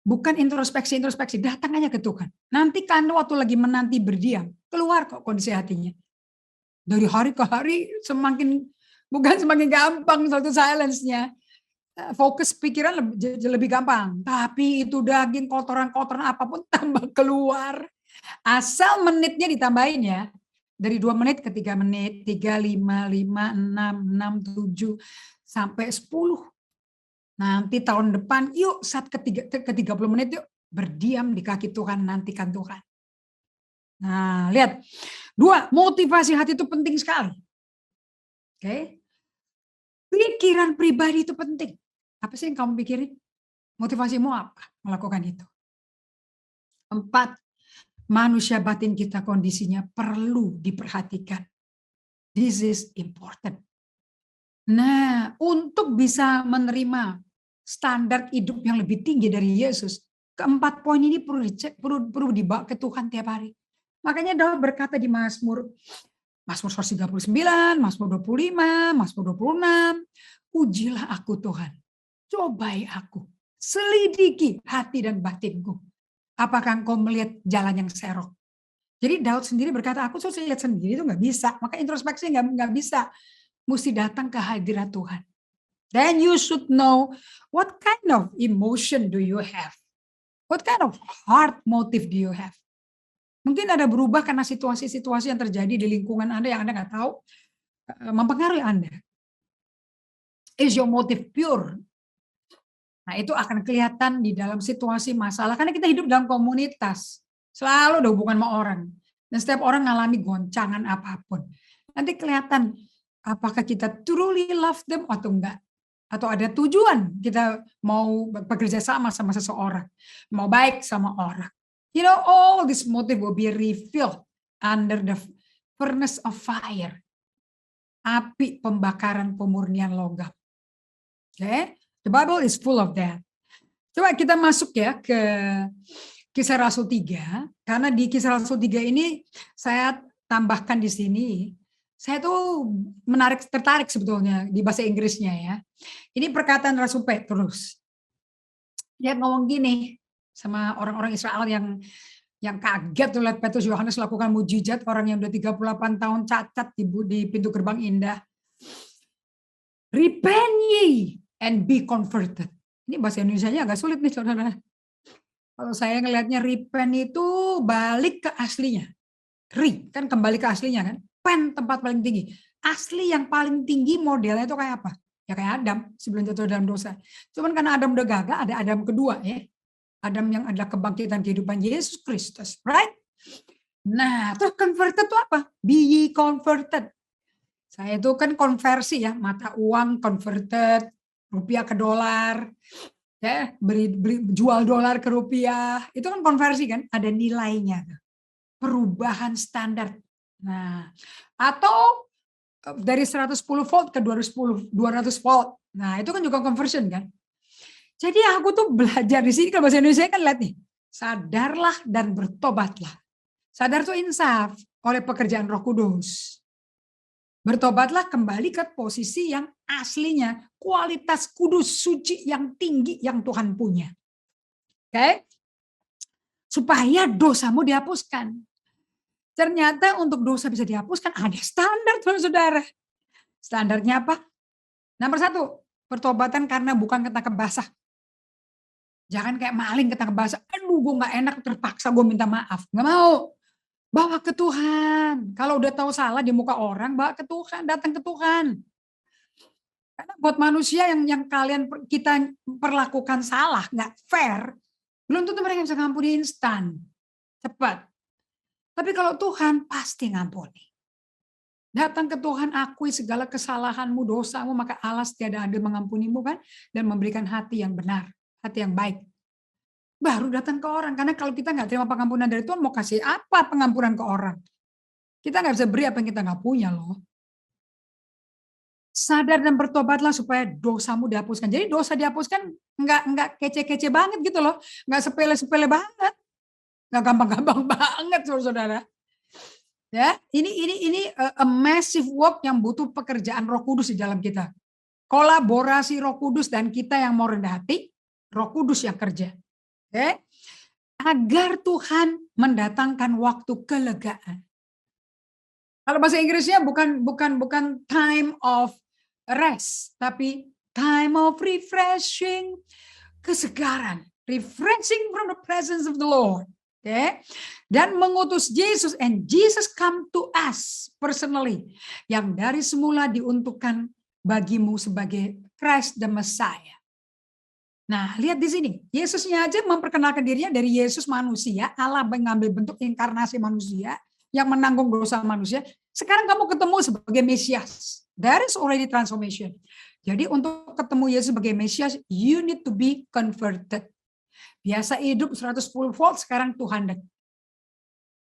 Bukan introspeksi, datang aja ke Tuhan. Nanti kan waktu lagi menanti berdiam, keluar kok kondisi hatinya. Dari hari ke hari bukan semakin gampang satu silence-nya. Fokus pikiran lebih gampang. Tapi itu daging kotoran-kotoran apapun tambah keluar. Asal menitnya ditambahin ya. Dari 2 menit ke 3 menit, 3, 5, 5, 6, 7, sampai 10. Nanti tahun depan, yuk saat ke 30 menit yuk berdiam di kaki Tuhan, nantikan Tuhan. Nah, lihat. 2, motivasi hati itu penting sekali. Oke. Pikiran pribadi itu penting. Apa sih yang kamu pikirin? Motivasimu apa melakukan itu? 4, manusia batin kita kondisinya perlu diperhatikan. This is important. Nah, untuk bisa menerima standar hidup yang lebih tinggi dari Yesus, keempat poin ini perlu dicek, perlu dibawa ke Tuhan tiap hari. Makanya Daud berkata di Mazmur 139, Mazmur 25, Mazmur 26, ujilah aku Tuhan, cobai aku, selidiki hati dan batinku. Apakah engkau melihat jalan yang serok? Jadi Daud sendiri berkata, aku susah lihat sendiri itu nggak bisa. Maka introspeksi nggak bisa. Mesti datang ke hadirat Tuhan. Then you should know what kind of emotion do you have? What kind of heart motive do you have? Mungkin ada berubah karena situasi-situasi yang terjadi di lingkungan Anda yang Anda nggak tahu mempengaruhi Anda. Is your motive pure? Nah, itu akan kelihatan di dalam situasi masalah. Karena kita hidup dalam komunitas. Selalu ada hubungan sama orang. Dan setiap orang mengalami goncangan apapun. Nanti kelihatan apakah kita truly love them atau enggak. Atau ada tujuan kita mau bekerja sama seseorang. Mau baik sama orang. You know, all this motive will be revealed under the furnace of fire. Api pembakaran pemurnian logam. Oke. The Bible is full of that. Coba kita masuk ya ke Kisah Rasul 3. Karena di Kisah Rasul 3 ini saya tambahkan di sini. Saya tuh tertarik sebetulnya di bahasa Inggrisnya ya. Ini perkataan Rasul Petrus. Dia ngomong gini sama orang-orang Israel yang kaget tuh lihat Petrus Yohanes lakukan mujizat, orang yang udah 38 tahun cacat di pintu gerbang indah. Repent ye and be converted. Ini bahasa Indonesianya agak sulit nih saudara. Kalau saya ngelihatnya repent itu balik ke aslinya. Kan kembali ke aslinya kan. Pen tempat paling tinggi. Asli yang paling tinggi modelnya itu kayak apa? Ya kayak Adam sebelum jatuh dalam dosa. Cuman karena Adam udah gagal, ada Adam kedua ya. Adam yang adalah kebangkitan kehidupan Yesus Kristus. Right? Nah, terus converted itu apa? Be ye converted. Saya itu kan konversi ya. Mata uang converted. Rupiah ke dolar, ya jual dolar ke rupiah, itu kan konversi kan, ada nilainya, perubahan standar. Nah, atau dari 110 volt ke 200 volt, nah itu kan juga conversion kan. Jadi aku tuh belajar di sini kalau bahasa Indonesia kan lihat nih, sadarlah dan bertobatlah. Sadar tuh insaf oleh pekerjaan Roh Kudus. Bertobatlah kembali ke posisi yang aslinya, kualitas kudus suci yang tinggi yang Tuhan punya. Oke? Supaya dosamu dihapuskan. Ternyata untuk dosa bisa dihapuskan ada standar, saudara. Standarnya apa? Nomor 1, Pertobatan karena bukan ketangkep basah. Jangan kayak maling ketangkep basah. Aduh, gue nggak enak, terpaksa gue minta maaf. Nggak mau. Bawa ke Tuhan. Kalau udah tahu salah di muka orang, bawa ke Tuhan, datang ke Tuhan. Karena buat manusia yang kita perlakukan salah, nggak fair, belum tentu mereka bisa ngampuni instan, cepat. Tapi kalau Tuhan pasti ngampuni. Datang ke Tuhan, akui segala kesalahanmu, dosamu, maka Allah tiada adil mengampunimu kan, dan memberikan hati yang benar, hati yang baik. Baru datang ke orang, karena kalau kita nggak terima pengampunan dari Tuhan, mau kasih apa pengampunan ke orang? Kita nggak bisa beri apa yang kita nggak punya loh. Sadar dan bertobatlah supaya dosamu dihapuskan. Jadi dosa dihapuskan nggak kece-kece banget gitu loh, nggak sepele-sepele banget, nggak gampang-gampang banget, saudara. Ya, ini a massive work yang butuh pekerjaan Roh Kudus di dalam kita. Kolaborasi Roh Kudus dan kita yang mau rendah hati, Roh Kudus yang kerja. Oke? Agar Tuhan mendatangkan waktu kelegaan. Kalau bahasa Inggrisnya bukan time of rest, tapi time of refreshing, kesegaran, refreshing from the presence of the Lord. Okay? Dan mengutus Yesus, and Jesus come to us personally, yang dari semula diuntukkan bagimu sebagai Christ the Messiah. Nah, lihat di sini, Yesusnya aja memperkenalkan dirinya dari Yesus manusia, Allah mengambil bentuk inkarnasi manusia yang menanggung dosa manusia. Sekarang kamu ketemu sebagai Mesias. There is already transformation. Jadi untuk ketemu Yesus sebagai Mesias, you need to be converted. Biasa hidup 110 volt, sekarang 200.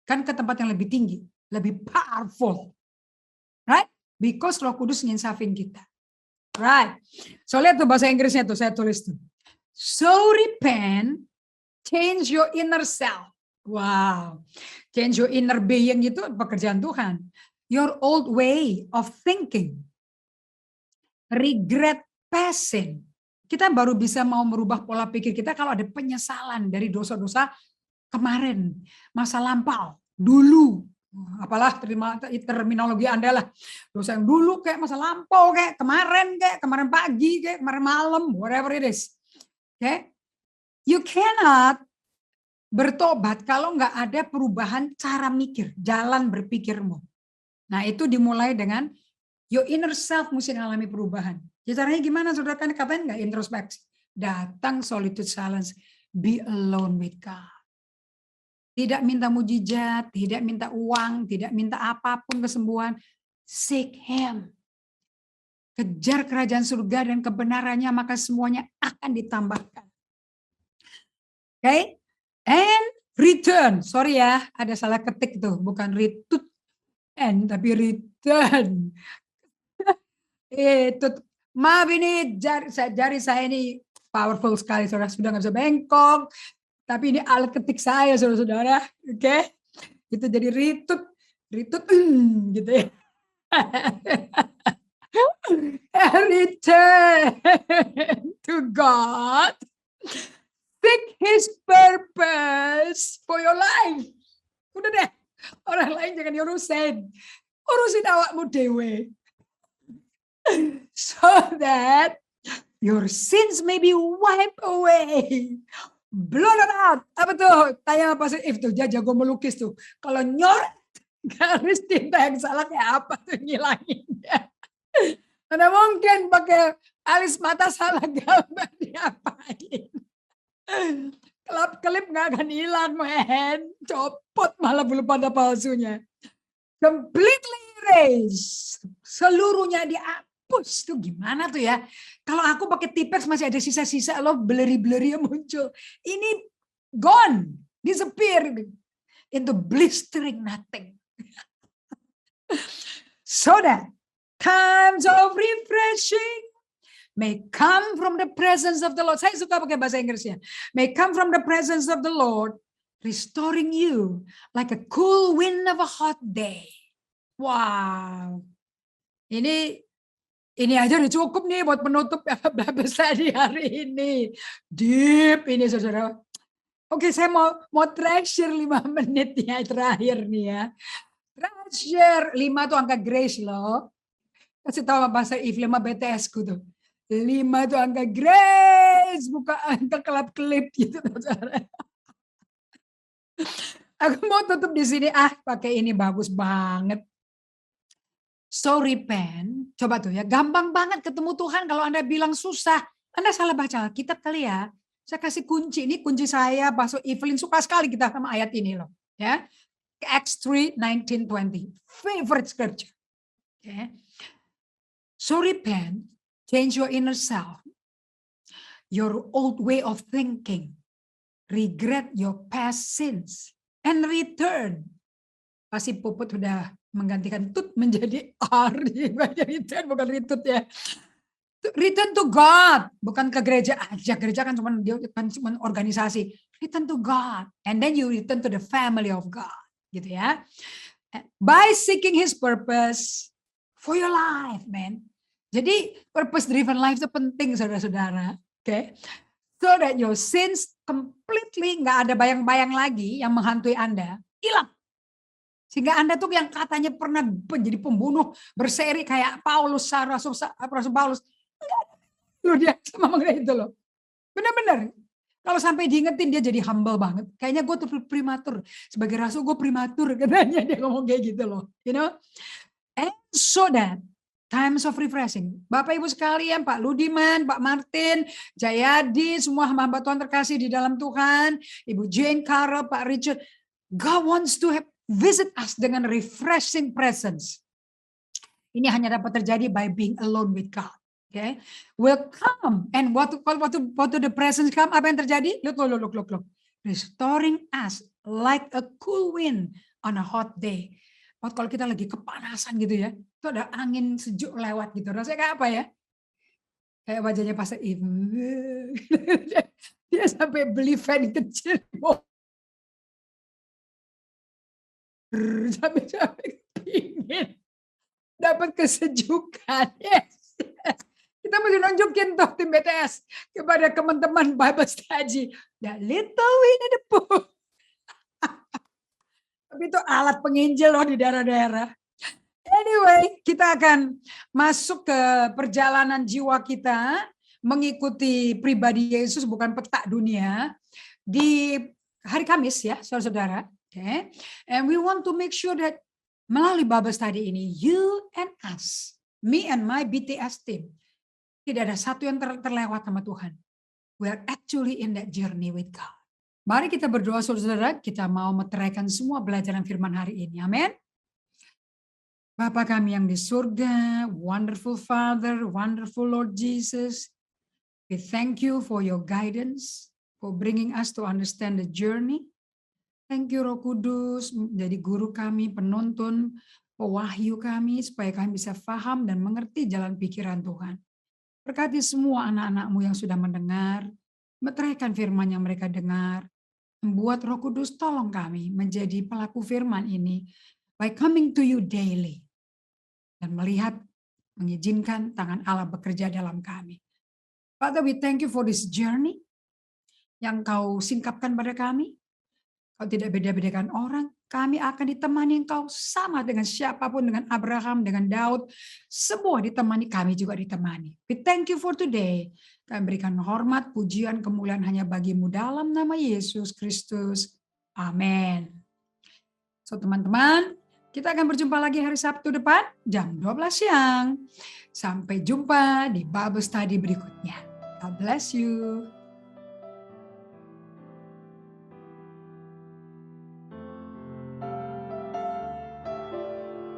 Kan ke tempat yang lebih tinggi, lebih powerful. Right? Because Roh Kudus nyinsafin kita. Right. So lihat tuh bahasa Inggrisnya tuh, saya tulis tuh. So repent, change your inner self. Wow. Change your inner being itu pekerjaan Tuhan. Your old way of thinking. Regret passing. Kita baru bisa mau merubah pola pikir kita kalau ada penyesalan dari dosa-dosa kemarin, masa lampau, dulu. Apalah terminologi Anda lah. Dosa yang dulu kayak masa lampau, kayak kemarin pagi, kayak kemarin malam, whatever it is. Okay? You cannot bertobat kalau nggak ada perubahan cara mikir, jalan berpikirmu. Nah itu dimulai dengan your inner self mesti mengalami perubahan. Ya, caranya gimana, saudara? Kan kapan nggak introspeksi? Datang solitude silence, be alone with God. Tidak minta mujizat, tidak minta uang, tidak minta apapun kesembuhan. Seek Him. Kejar kerajaan surga dan kebenarannya, maka semuanya akan ditambahkan. Oke? Okay? And return. Sorry ya, ada salah ketik tuh. Bukan return, tapi return. Itu. Maaf ini jari saya ini powerful sekali, saudara. Sudah nggak bisa bengkok. Tapi ini alat ketik saya, saudara-saudara. Oke? Itu jadi ritut gitu ya. Return to God. Seek His purpose for your life. Udah deh. Orang lain jangan diurusin. Urusin awakmu dewe. So that your sins may be wiped away. Blotted out. Apa tuh? Tanya Pastor If tuh, dia jago melukis tuh. Kalau nyoret garis tinta yang salah kayak apa tuh ngilanginnya. Mana mungkin pakai alis mata salah gambar diapain. Kelap-kelip nggak akan hilang, men. Copot malah bulu pada palsunya. Completely erase. Seluruhnya dihapus. Tuh gimana tuh ya? Kalau aku pakai Tipex masih ada sisa-sisa loh, blurry-blurry yang muncul. Ini gone, disappear into blistering nothing. So that times of refreshing may come from the presence of the Lord. Saya suka pakai bahasa Inggrisnya. May come from the presence of the Lord, restoring you like a cool wind of a hot day. Wow. Ini aja udah cukup nih buat penutup besar di hari ini. Deep ini, saudara. Oke, saya mau treasure 5 menit ya terakhir nih ya. Treasure 5 tuh angka grace loh. Kasih tahu apa bahasa If 5 BTS ku tuh. 5 itu angka grace, bukan angka kelap-kelip gitu, saudara. Aku mau tutup di sini, pakai ini bagus banget. So repent, coba tuh ya, gampang banget ketemu Tuhan kalau Anda bilang susah. Anda salah baca Alkitab kali ya. Saya kasih kunci, ini kunci saya, Pastor Evelyn suka sekali kita sama ayat ini loh. Ya, Acts 3, 19, 20. Favorite scripture. Okay. So repent, change your inner self, your old way of thinking, regret your past sins, and return. Pasti Puput sudah menggantikan tut menjadi R. Return bukan retut ya. Return to God, bukan ke gereja aja. Gereja kan cuma organisasi. Return to God, and then you return to the family of God, gitu ya. By seeking His purpose for your life, man. Jadi purpose driven life itu penting, saudara-saudara. Oke, so that your sins completely nggak ada bayang-bayang lagi yang menghantui Anda, hilang. Sehingga Anda tuh yang katanya pernah menjadi pembunuh berseri kayak Paulus, Rasul Paulus, enggak ada loh dia sama mengenai itu loh. Benar-benar. Kalau sampai diingetin dia jadi humble banget. Kayaknya gue tuh prematur. Sebagai rasul gue prematur katanya, dia ngomong kayak gitu loh. You know? And so that times of refreshing. Bapak Ibu sekalian, Pak Ludiman, Pak Martin, Jayadi, semua hamba Tuhan terkasih di dalam Tuhan. Ibu Jane, Carol, Pak Richard. God wants to visit us dengan refreshing presence. Ini hanya dapat terjadi by being alone with God. Okay, will come, and what to the presence come? Apa yang terjadi? Look. Restoring us like a cool wind on a hot day. Kalau kita lagi kepanasan gitu ya, itu ada angin sejuk lewat gitu. Rasanya kayak apa ya? Kayak wajahnya Pastor Ibu. Dia sampai beli fan kecil. Sampai pingin dapat kesejukan. Yes. Kita mesti nunjukin tuh tim BTS kepada teman-teman Bible Study. The little Winnie the Pooh. Tapi itu alat penginjil loh di daerah-daerah. Anyway, kita akan masuk ke perjalanan jiwa kita mengikuti pribadi Yesus, bukan peta dunia, di hari Kamis ya, saudara-saudara. Okay. And we want to make sure that melalui Bible Study ini, you and us, me and my BTS team, tidak ada satu yang terlewat sama Tuhan. We are actually in that journey with God. Mari kita berdoa, saudara-saudara. Kita mau meteraikan semua belajaran firman hari ini. Amin. Bapa kami yang di surga, wonderful Father, wonderful Lord Jesus. We thank you for your guidance, for bringing us to understand the journey. Thank you Roh Kudus, menjadi guru kami, penuntun, pewahyu kami, supaya kami bisa paham dan mengerti jalan pikiran Tuhan. Berkati semua anak-anak-Mu yang sudah mendengar, meteraikan firman yang mereka dengar. Membuat Roh Kudus tolong kami menjadi pelaku firman ini by coming to you daily. Dan melihat, mengizinkan tangan Allah bekerja dalam kami. Father, we thank you for this journey yang Kau singkapkan pada kami. Kau tidak beda-bedakan orang, kami akan ditemani Engkau sama dengan siapapun, dengan Abraham, dengan Daud, semua ditemani, kami juga ditemani. We thank you for today. Kami berikan hormat, pujian, kemuliaan hanya bagi-Mu dalam nama Yesus Kristus. Amin. So teman-teman, kita akan berjumpa lagi hari Sabtu depan, jam 12 siang. Sampai jumpa di Bible Study berikutnya. God bless you.